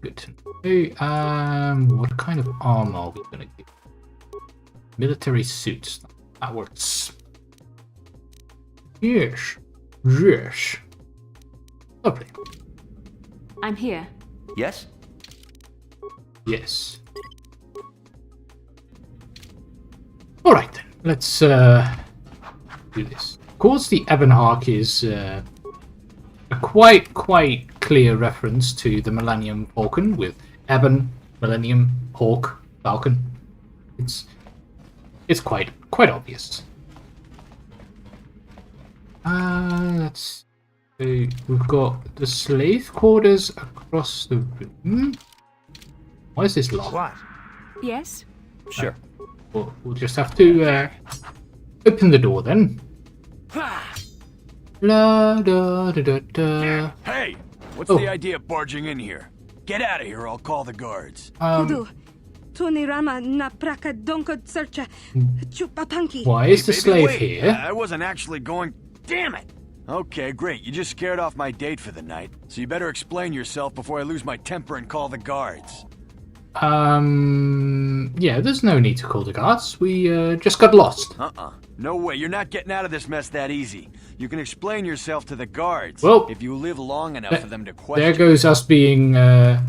Speaker 1: Good to know. What kind of armor are we gonna give? Military suits. That works. Yes. Yes. Lovely.
Speaker 3: I'm here.
Speaker 15: Yes?
Speaker 1: Yes. Alright then. Let's do this. Of course the Ebonhawk is a quite clear reference to the Millennium Falcon with Ebon, Millennium, Hawk, Falcon. It's quite obvious. Let's see. We've got the slave quarters across the room. Why is this locked?
Speaker 6: What?
Speaker 3: Yes?
Speaker 14: Sure.
Speaker 1: We'll just have to open the door then. La da da da da.
Speaker 8: Hey! What's the idea of barging in here? Get out of here, I'll call the guards.
Speaker 1: Why is the slave here?
Speaker 8: I wasn't actually going... Damn it! Okay, great. You just scared off my date for the night. So you better explain yourself before I lose my temper and call the guards.
Speaker 1: Yeah, there's no need to call the guards. We just got lost.
Speaker 8: No way, you're not getting out of this mess that easy. You can explain yourself to the guards.
Speaker 1: Well,
Speaker 8: if you live long enough for them to question.
Speaker 1: There goes us being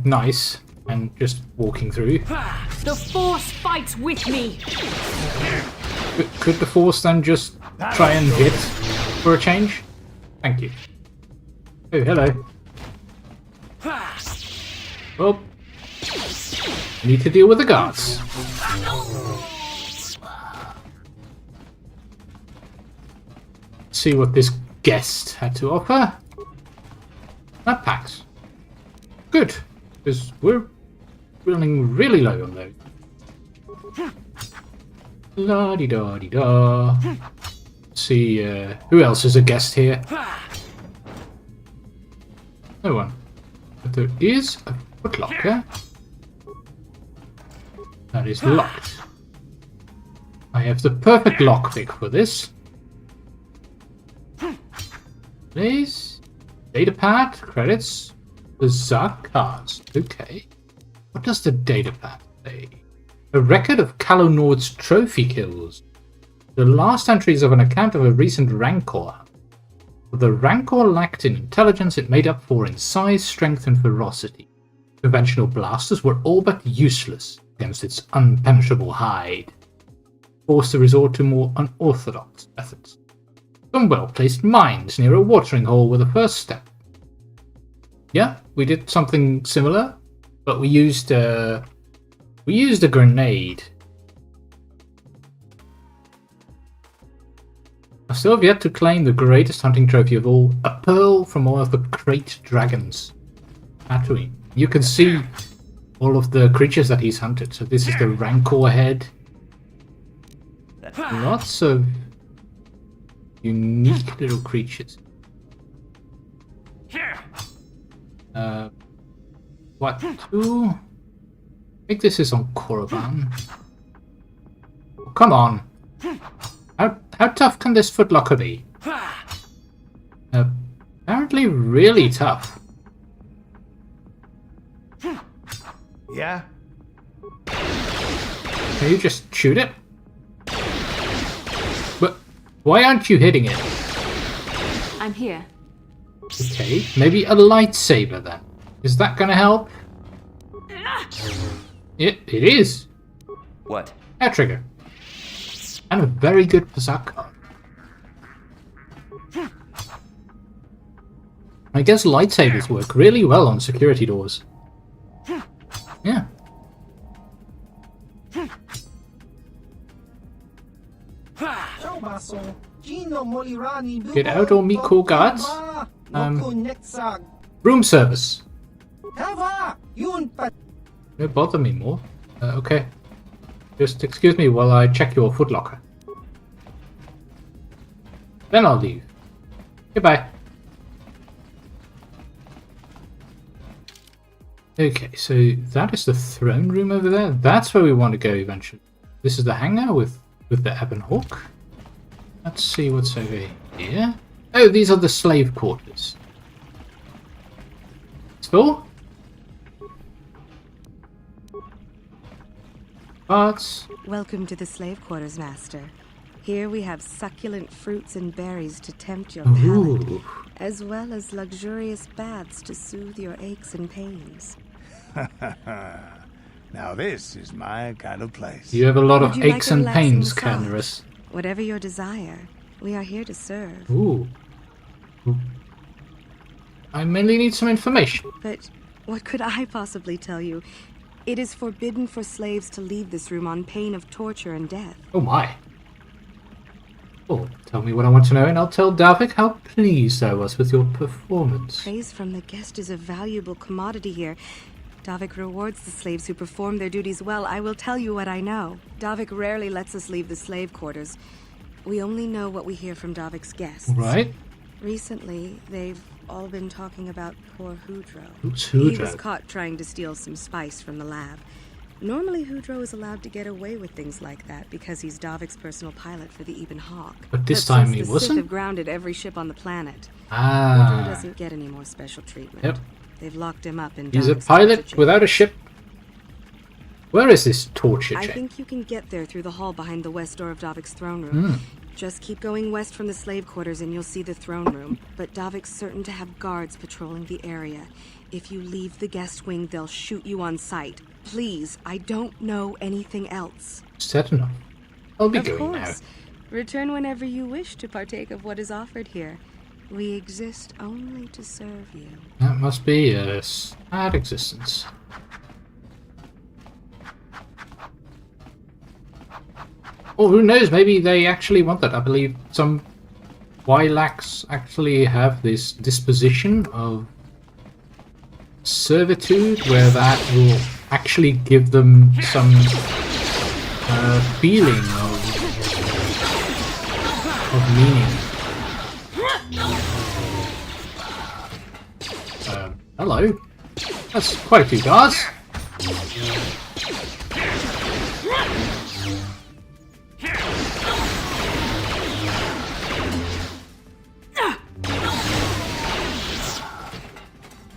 Speaker 1: nice and just walking through.
Speaker 15: The Force fights with me.
Speaker 1: Could the Force then just try and hit for a change? Thank you. Oh, hello. Well, need to deal with the guards. See what this guest had to offer. That packs. Good, because we're running really low on those. La di da di da. See who else is a guest here. No one. But there is a footlocker. That is locked. I have the perfect lockpick for this. Please. Datapad, credits, bizarre cards. Okay. What does the datapad say? A record of Calonord's trophy kills. The last entry is of an account of a recent Rancor. The Rancor lacked in intelligence it made up for in size, strength, and ferocity. Conventional blasters were all but useless against its unpenetrable hide, forced to resort to more unorthodox methods. Some well-placed mines near a watering hole were the first step. Yeah, we did something similar, but we used a grenade. I still have yet to claim the greatest hunting trophy of all, a pearl from one of the great dragons. Tatooine. You can see all of the creatures that he's hunted. So this is the Rancor head. Lots of unique little creatures. What to? I think this is on Korriban. Oh, come on. How tough can this footlocker be? Apparently really tough.
Speaker 6: Yeah?
Speaker 1: Can you just shoot it? But why aren't you hitting it?
Speaker 3: I'm here.
Speaker 1: Okay, maybe a lightsaber then. Is that gonna help? It is.
Speaker 14: What?
Speaker 1: Air trigger. And a very good Berserker. I guess lightsabers work really well on security doors. Yeah. Get out or me call guards. Room service. Don't bother me more. Okay. Just excuse me while I check your footlocker. Then I'll leave. Goodbye. Okay, so that is the throne room over there. That's where we want to go eventually. This is the hangar with the Ebon Hawk. Let's see what's over here. Oh, these are the slave quarters. It's full. Parts.
Speaker 7: Welcome to the slave quarters, Master. Here we have succulent fruits and berries to tempt your palate, as well as luxurious baths to soothe your aches and pains.
Speaker 6: Now this is my kind of place.
Speaker 1: You have a lot of aches and pains, Canderous.
Speaker 7: Whatever your desire, we are here to serve.
Speaker 1: Ooh. I mainly need some information.
Speaker 7: But what could I possibly tell you? It is forbidden for slaves to leave this room on pain of torture and death.
Speaker 1: Oh my. Well, tell me what I want to know and I'll tell Davik how pleased I was with your performance.
Speaker 7: Praise from the guest is a valuable commodity here. Davik rewards the slaves who perform their duties well. I will tell you what I know. Davik rarely lets us leave the slave quarters. We only know what we hear from Davik's guests.
Speaker 1: Right.
Speaker 7: Recently, they've all been talking about poor Hudro.
Speaker 1: Who's Hudro?
Speaker 7: He was caught trying to steal some spice from the lab. Normally, Hudro is allowed to get away with things like that because he's Davik's personal pilot for the Ebon Hawk.
Speaker 1: But this time he
Speaker 7: the
Speaker 1: wasn't?
Speaker 7: Sith have grounded every ship on the planet.
Speaker 1: Ah.
Speaker 7: Hudro doesn't get any more special treatment.
Speaker 1: Yep.
Speaker 7: They've locked him up in
Speaker 1: He's a
Speaker 7: Davik's
Speaker 1: pilot
Speaker 7: torture
Speaker 1: without a ship. Where is this torture
Speaker 7: I
Speaker 1: chamber?
Speaker 7: think you can get there through the hall behind the west door of Davik's throne room. Just keep going west from the slave quarters and you'll see the throne room. But Davik's certain to have guards patrolling the area. If you leave the guest wing, they'll shoot you on sight. Please, I don't know anything else.
Speaker 1: Said enough. I'll be
Speaker 7: Of
Speaker 1: going now.
Speaker 7: course. Return whenever you wish to partake of what is offered here. We exist only to serve you.
Speaker 1: That must be a sad existence. Or who knows, maybe they actually want that. I believe some Wylax actually have this disposition of servitude where that will actually give them some feeling of meaning. Hello. That's quite a few guards.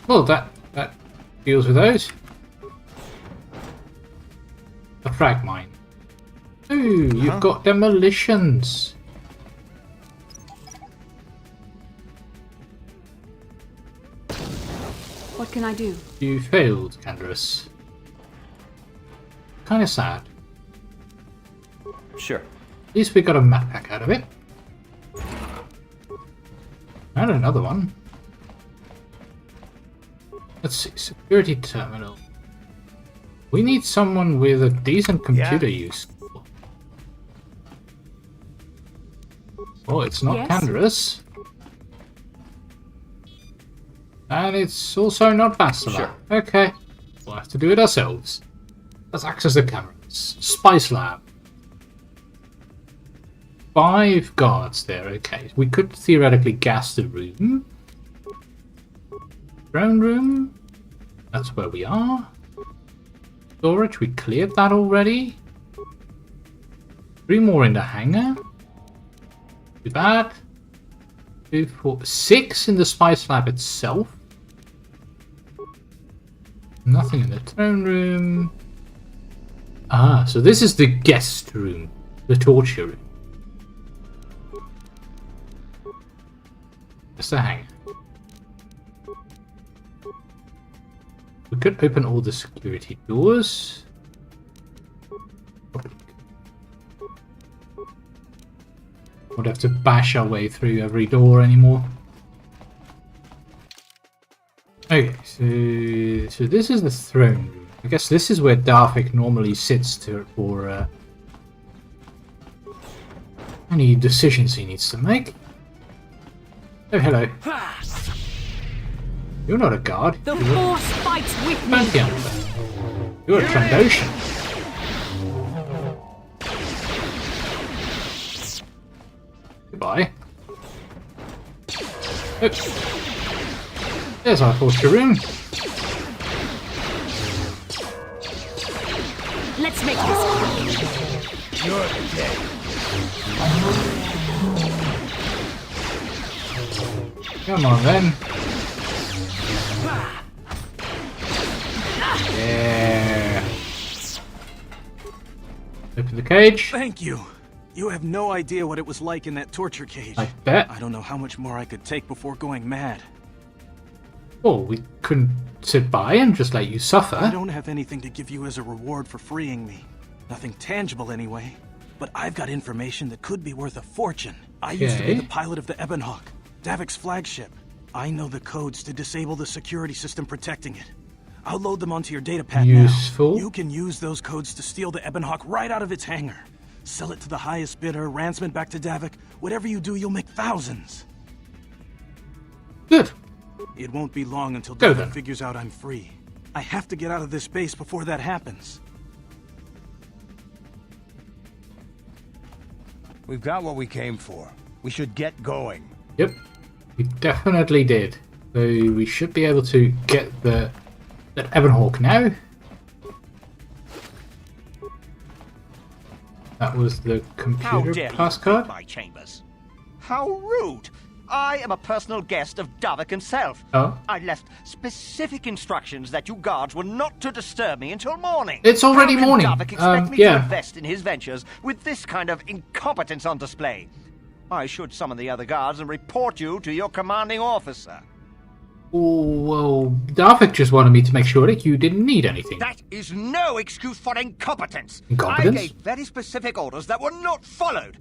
Speaker 1: Well, that deals with those. A frag mine. Ooh, you've got demolitions.
Speaker 3: What can I do?
Speaker 1: You failed, Canderous. Kind of sad.
Speaker 16: Sure.
Speaker 1: At least we got a map pack out of it. And another one. Let's see, security terminal. We need someone with a decent computer use. Oh, it's not
Speaker 3: Yes?
Speaker 1: Canderous. And it's also not Bastilla.
Speaker 16: Sure.
Speaker 1: Okay. We'll have to do it ourselves. Let's access the cameras. Spice lab. 5 guards there, okay. We could theoretically gas the room. Drone room. That's where we are. Storage, we cleared that already. 3 more in the hangar. Too bad. 2, 4, 6 in the spice lab itself. Nothing in the throne room. Ah, so this is the guest room. The torture room. Just a hangar. We could open all the security doors. Won't have to bash our way through every door anymore. Okay, so this is the throne room. I guess this is where Davik normally sits for any decisions he needs to make. Oh, hello. You're not a guard.
Speaker 15: The Force fights with me.
Speaker 1: Bounty hunter. You're a Trandoshan. Goodbye. Oops. There's our torture room.
Speaker 15: Let's make this quick.
Speaker 8: You're dead.
Speaker 1: Come on then. Yeah. Open the cage.
Speaker 8: Thank you. You have no idea what it was like in that torture cage.
Speaker 1: I bet.
Speaker 8: I don't know how much more I could take before going mad.
Speaker 1: Well, we couldn't sit by and just let you suffer.
Speaker 8: I don't have anything to give you as a reward for freeing me. Nothing tangible anyway. But I've got information that could be worth a fortune. I used to be
Speaker 1: Okay.
Speaker 8: the pilot of the Ebon Hawk, Davik's flagship. I know the codes to disable the security system protecting it. I'll load them onto your datapad
Speaker 1: Useful.
Speaker 8: now. You can use those codes to steal the Ebonhawk right out of its hangar. Sell it to the highest bidder, ransom it back to Davik. Whatever you do, you'll make thousands.
Speaker 1: Good.
Speaker 8: It won't be long until
Speaker 1: Go
Speaker 8: Davik
Speaker 1: then.
Speaker 8: figures out I'm free. I have to get out of this base before that happens.
Speaker 6: We've got what we came for. We should get going.
Speaker 1: Yep, we definitely did. So we should be able to get that Ebonhawk now. That was the computer passcode.
Speaker 16: My chambers. How rude! I am a personal guest of Davik himself.
Speaker 1: Oh.
Speaker 16: I left specific instructions that you guards were not to disturb me until morning.
Speaker 1: It's already
Speaker 16: How can
Speaker 1: morning.
Speaker 16: Davik expect me to
Speaker 1: Yeah.
Speaker 16: invest in his ventures with this kind of incompetence on display? I should summon the other guards and report you to your commanding officer.
Speaker 1: Oh, well, Davik just wanted me to make sure that you didn't need anything.
Speaker 16: That is no excuse for incompetence.
Speaker 1: Incompetence?
Speaker 16: I gave very specific orders that were not followed.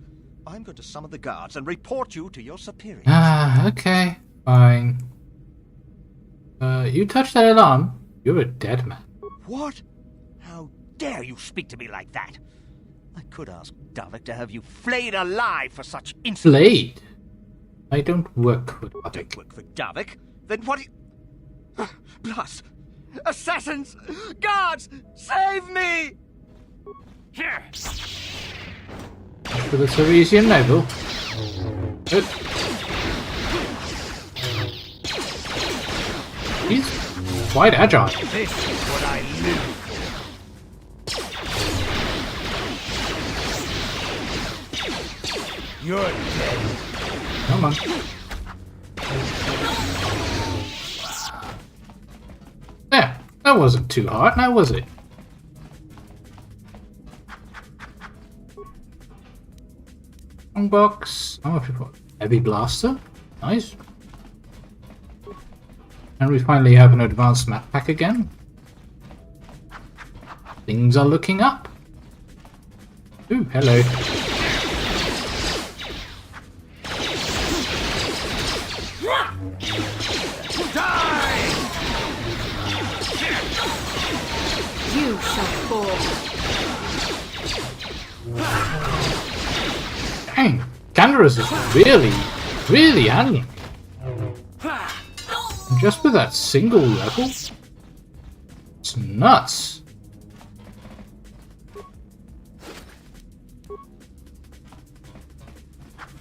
Speaker 16: I'm going to summon the guards and report you to your superiors.
Speaker 1: Ah, okay. Fine. You touched that alarm. You're a dead man.
Speaker 16: What? How dare you speak to me like that? I could ask Davik to have you flayed alive for such insolence.
Speaker 1: Flayed? I don't work with Davik.
Speaker 16: Don't work for Davik? Then what do you... Plus, assassins! Guards! Save me! Here!
Speaker 1: For the Ceresian noble. Good. He's quite agile.
Speaker 16: This is what I live.
Speaker 6: You're dead.
Speaker 1: Come on. There. That wasn't too hard, now was it? Box. Oh, heavy blaster. Nice. And we finally have an advanced map pack again. Things are looking up. Ooh, hello.
Speaker 15: Die! You shall fall.
Speaker 1: Dang, Canderous is really handling. And just with that single level, it's nuts.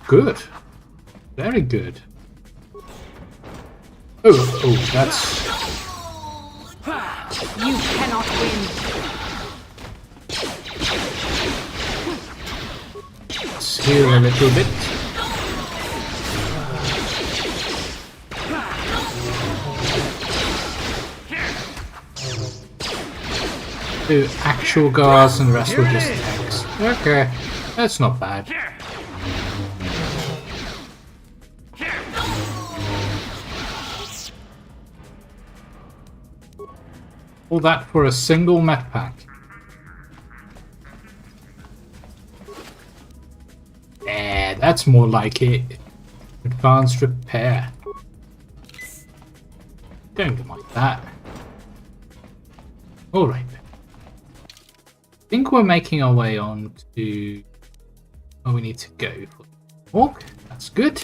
Speaker 1: Good, very good. Oh, that's.
Speaker 15: You cannot win.
Speaker 1: Let's heal a little bit. Do actual guards and the rest were just tanks. Okay, that's not bad. All that for a single mech pack. Yeah, that's more like it. Advanced repair. Don't mind that. Alright. I think we're making our way on to where we need to go. Walk. That's good.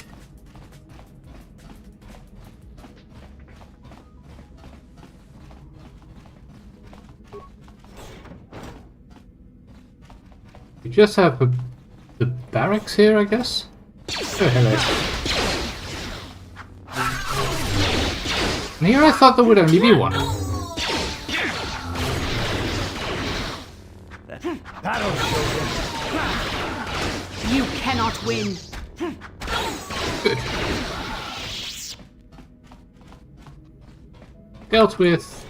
Speaker 1: We just have the barracks here, I guess. Oh, hello. And here I thought there would only be one.
Speaker 15: That'll show you. You cannot win.
Speaker 1: Good. Dealt with.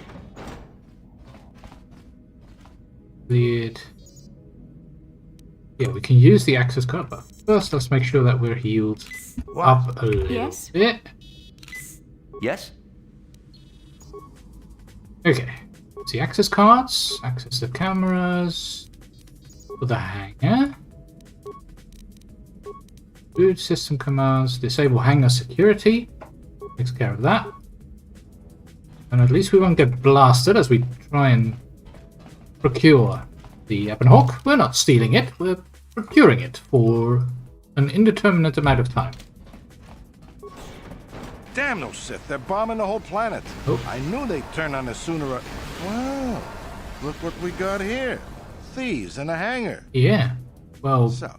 Speaker 1: Cleared. Yeah, we can use the access card, but first let's make sure that we're healed up a little bit.
Speaker 16: Yes?
Speaker 1: Okay. See access cards, access the cameras, for the hangar. Boot system commands, disable hangar security. Takes care of that. And at least we won't get blasted as we try and procure the Ebonhawk. We're not stealing it, we're procuring it for an indeterminate amount of time.
Speaker 13: Damn those Sith, they're bombing the whole planet.
Speaker 1: Oh.
Speaker 13: I knew they'd turn on us sooner or... Wow, look what we got here. Thieves in a hangar.
Speaker 1: Yeah, well...
Speaker 13: So,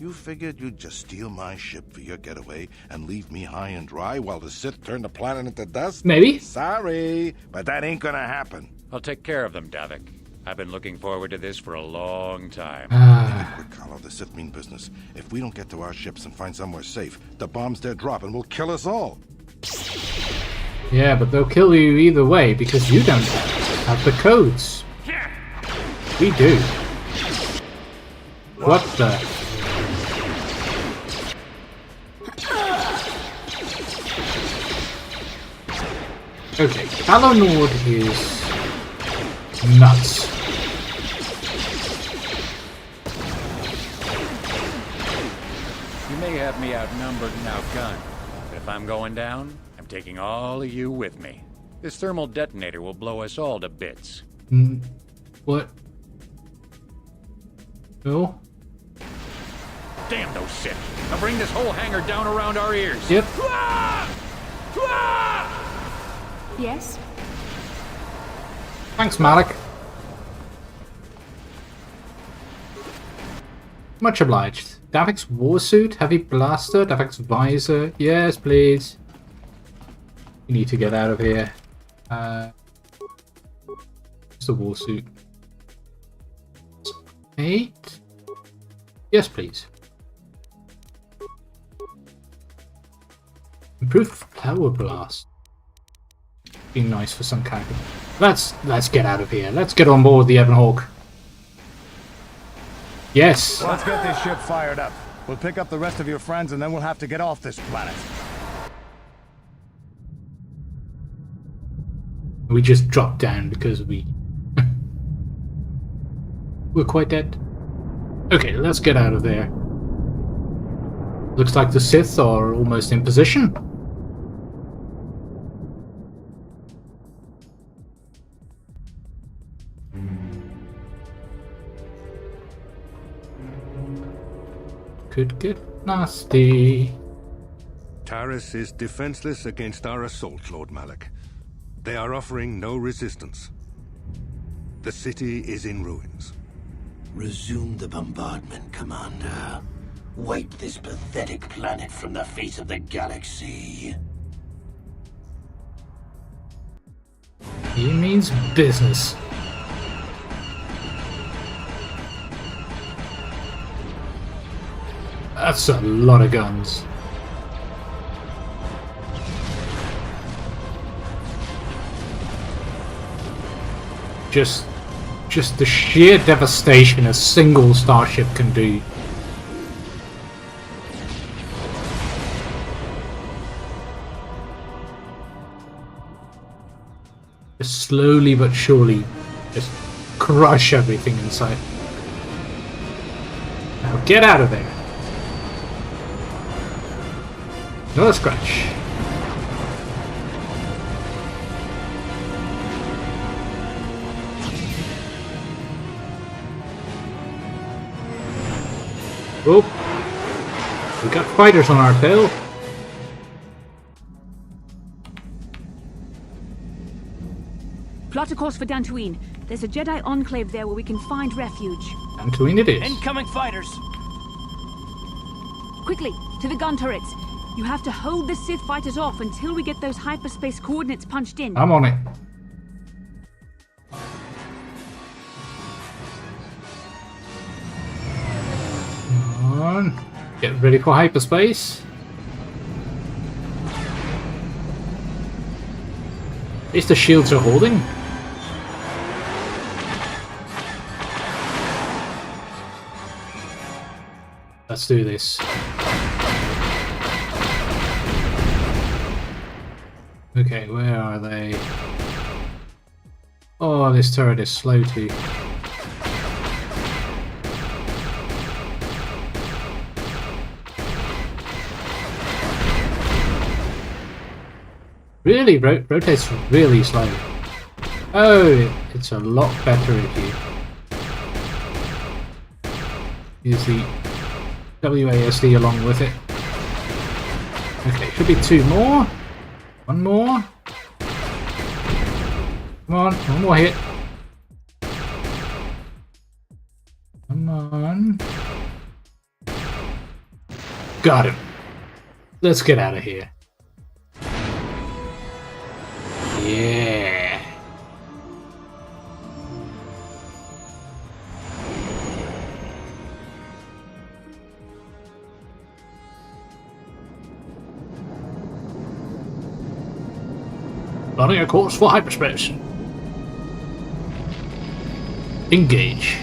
Speaker 13: you figured you'd just steal my ship for your getaway and leave me high and dry while the Sith turn the planet into dust?
Speaker 1: Maybe.
Speaker 13: Sorry, but that ain't gonna happen.
Speaker 14: I'll take care of them, Davik. I've been looking forward to this for a long time.
Speaker 13: Make it quick, Carlo. The Sith mean business. If we don't get to our ships and find somewhere safe, the bombs they're dropping will kill us all.
Speaker 1: Yeah, but they'll kill you either way because you don't have the codes. We do. What the... Okay, Calonord is nuts.
Speaker 14: You may have me outnumbered and outgunned, but if I'm going down, I'm taking all of you with me. This thermal detonator will blow us all to bits.
Speaker 1: What? No?
Speaker 14: Damn those Sith! I'll bring this whole hangar down around our ears.
Speaker 1: Yep.
Speaker 3: Yes?
Speaker 1: Thanks, Malik. Much obliged. Davik's warsuit, heavy blaster, Davik's visor. Yes, please. We need to get out of here. Just a warsuit. 8? Yes, please. Improved power blast. Be nice for some kind of... Let's get out of here. Let's get on board the Ebonhawk. Yes.
Speaker 6: Let's get this ship fired up. We'll pick up the rest of your friends and then we'll have to get off this planet.
Speaker 1: We just dropped down because we're quite dead. Okay, let's get out of there. Looks like the Sith are almost in position. Could get nasty.
Speaker 11: Taris is defenseless against our assault, Lord Malik. They are offering no resistance. The city is in ruins.
Speaker 12: Resume the bombardment, Commander. Wipe this pathetic planet from the face of the galaxy.
Speaker 1: He means business. That's a lot of guns. Just the sheer devastation a single starship can do. Just slowly but surely just crush everything inside. Now get out of there. Another scratch. Oh, we got fighters on our tail.
Speaker 3: Plot a course for Dantooine. There's a Jedi enclave there where we can find refuge.
Speaker 1: Dantooine it is.
Speaker 8: Incoming fighters!
Speaker 3: Quickly, to the gun turrets. You have to hold the Sith fighters off until we get those hyperspace coordinates punched in.
Speaker 1: I'm on it. Come on. Get ready for hyperspace. At least the shields are holding. Let's do this. Okay, where are they? Oh, this turret is slow too. Really rotates really slowly. Oh, it's a lot better if you use the WASD along with it. Okay, should be 2 more. 1 more. Come on, 1 more hit. Come on. Got him. Let's get out of here. Yeah. Running a course for hyperspace. Engage.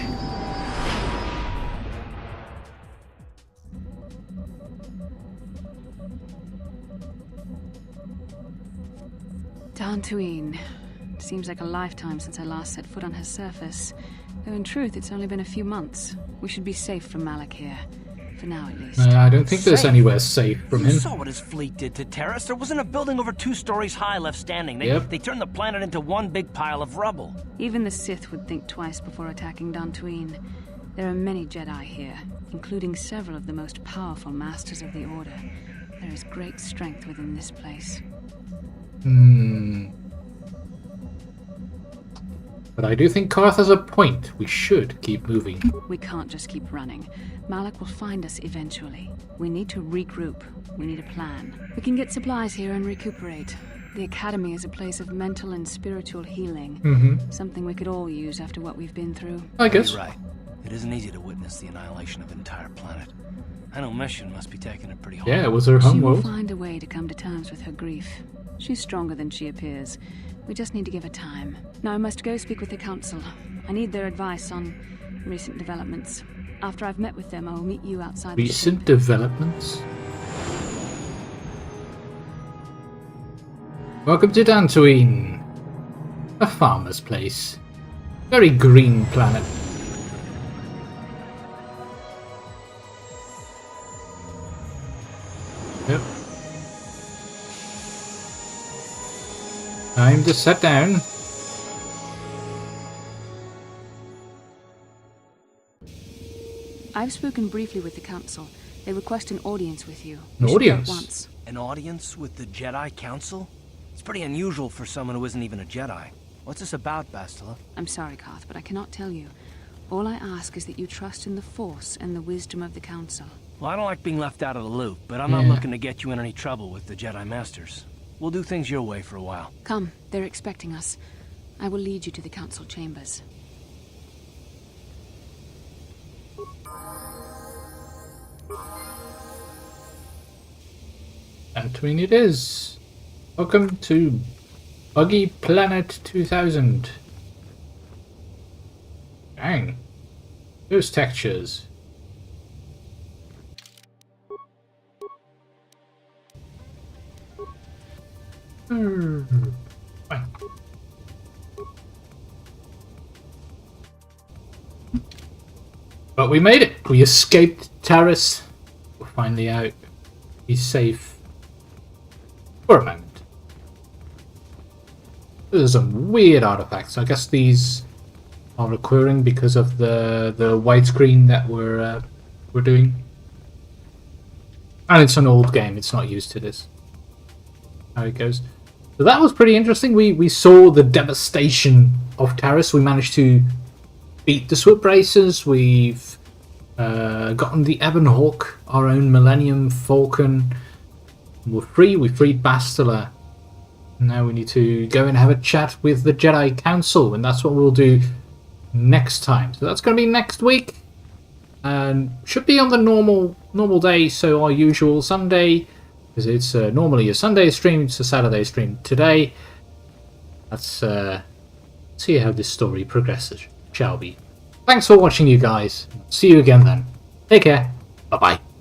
Speaker 3: Dantooine. Seems like a lifetime since I last set foot on her surface. Though in truth, it's only been a few months. We should be safe from Malik here. For now, at least.
Speaker 1: I don't think there's anywhere safe from him.
Speaker 8: You saw what his fleet did to Terrace. There wasn't a building over 2 stories high left standing. They turned the planet into one big pile of rubble.
Speaker 3: Even the Sith would think twice before attacking Dantooine. There are many Jedi here, including several of the most powerful Masters of the Order. There is great strength within this place.
Speaker 1: But I do think Karth has a point. We should keep moving.
Speaker 3: We can't just keep running. Malik will find us eventually. We need to regroup. We need a plan. We can get supplies here and recuperate. The Academy is a place of mental and spiritual healing. Something we could all use after what we've been through.
Speaker 1: I guess.
Speaker 8: You're right. It isn't easy to witness the annihilation of an entire planet. I know Mission must be taking it pretty hard.
Speaker 1: Yeah, it was her home world.
Speaker 3: She will find a way to come to terms with her grief. She's stronger than she appears. We just need to give her time. Now I must go speak with the Council. I need their advice on recent developments. After I've met with them, I will meet you outside.
Speaker 1: Recent developments? Welcome to Dantooine. A farmer's place. Very green planet. Yep. Time to sit down.
Speaker 3: I've spoken briefly with the Council. They request an audience with you.
Speaker 1: An audience?
Speaker 3: Once.
Speaker 8: An audience with the Jedi Council? It's pretty unusual for someone who isn't even a Jedi. What's this about, Bastilla?
Speaker 3: I'm sorry, Karth, but I cannot tell you. All I ask is that you trust in the Force and the wisdom of the Council.
Speaker 8: Well, I don't like being left out of the loop, but I'm not looking to get you in any trouble with the Jedi Masters. We'll do things your way for a while.
Speaker 3: Come, they're expecting us. I will lead you to the Council chambers.
Speaker 1: Dantooine it is. Welcome to Buggy Planet 2000. Dang. Those textures. Fine. But we made it. We escaped Terrace. We're finally out. He's safe. For a moment. There's some weird artifacts. I guess these are recurring because of the widescreen that we're doing. And it's an old game. It's not used to this. How it goes. So that was pretty interesting. We saw the devastation of Terrace. We managed to beat the swoop racers. We've gotten the Ebon Hawk, our own Millennium Falcon. We're free. We freed Bastilla. Now we need to go and have a chat with the Jedi Council, and that's what we'll do next time. So that's going to be next week, and should be on the normal day. So our usual Sunday, because it's normally a Sunday stream. It's a Saturday stream today. Let's see how this story progresses, shall we? Thanks for watching, you guys. See you again then. Take care. Bye bye.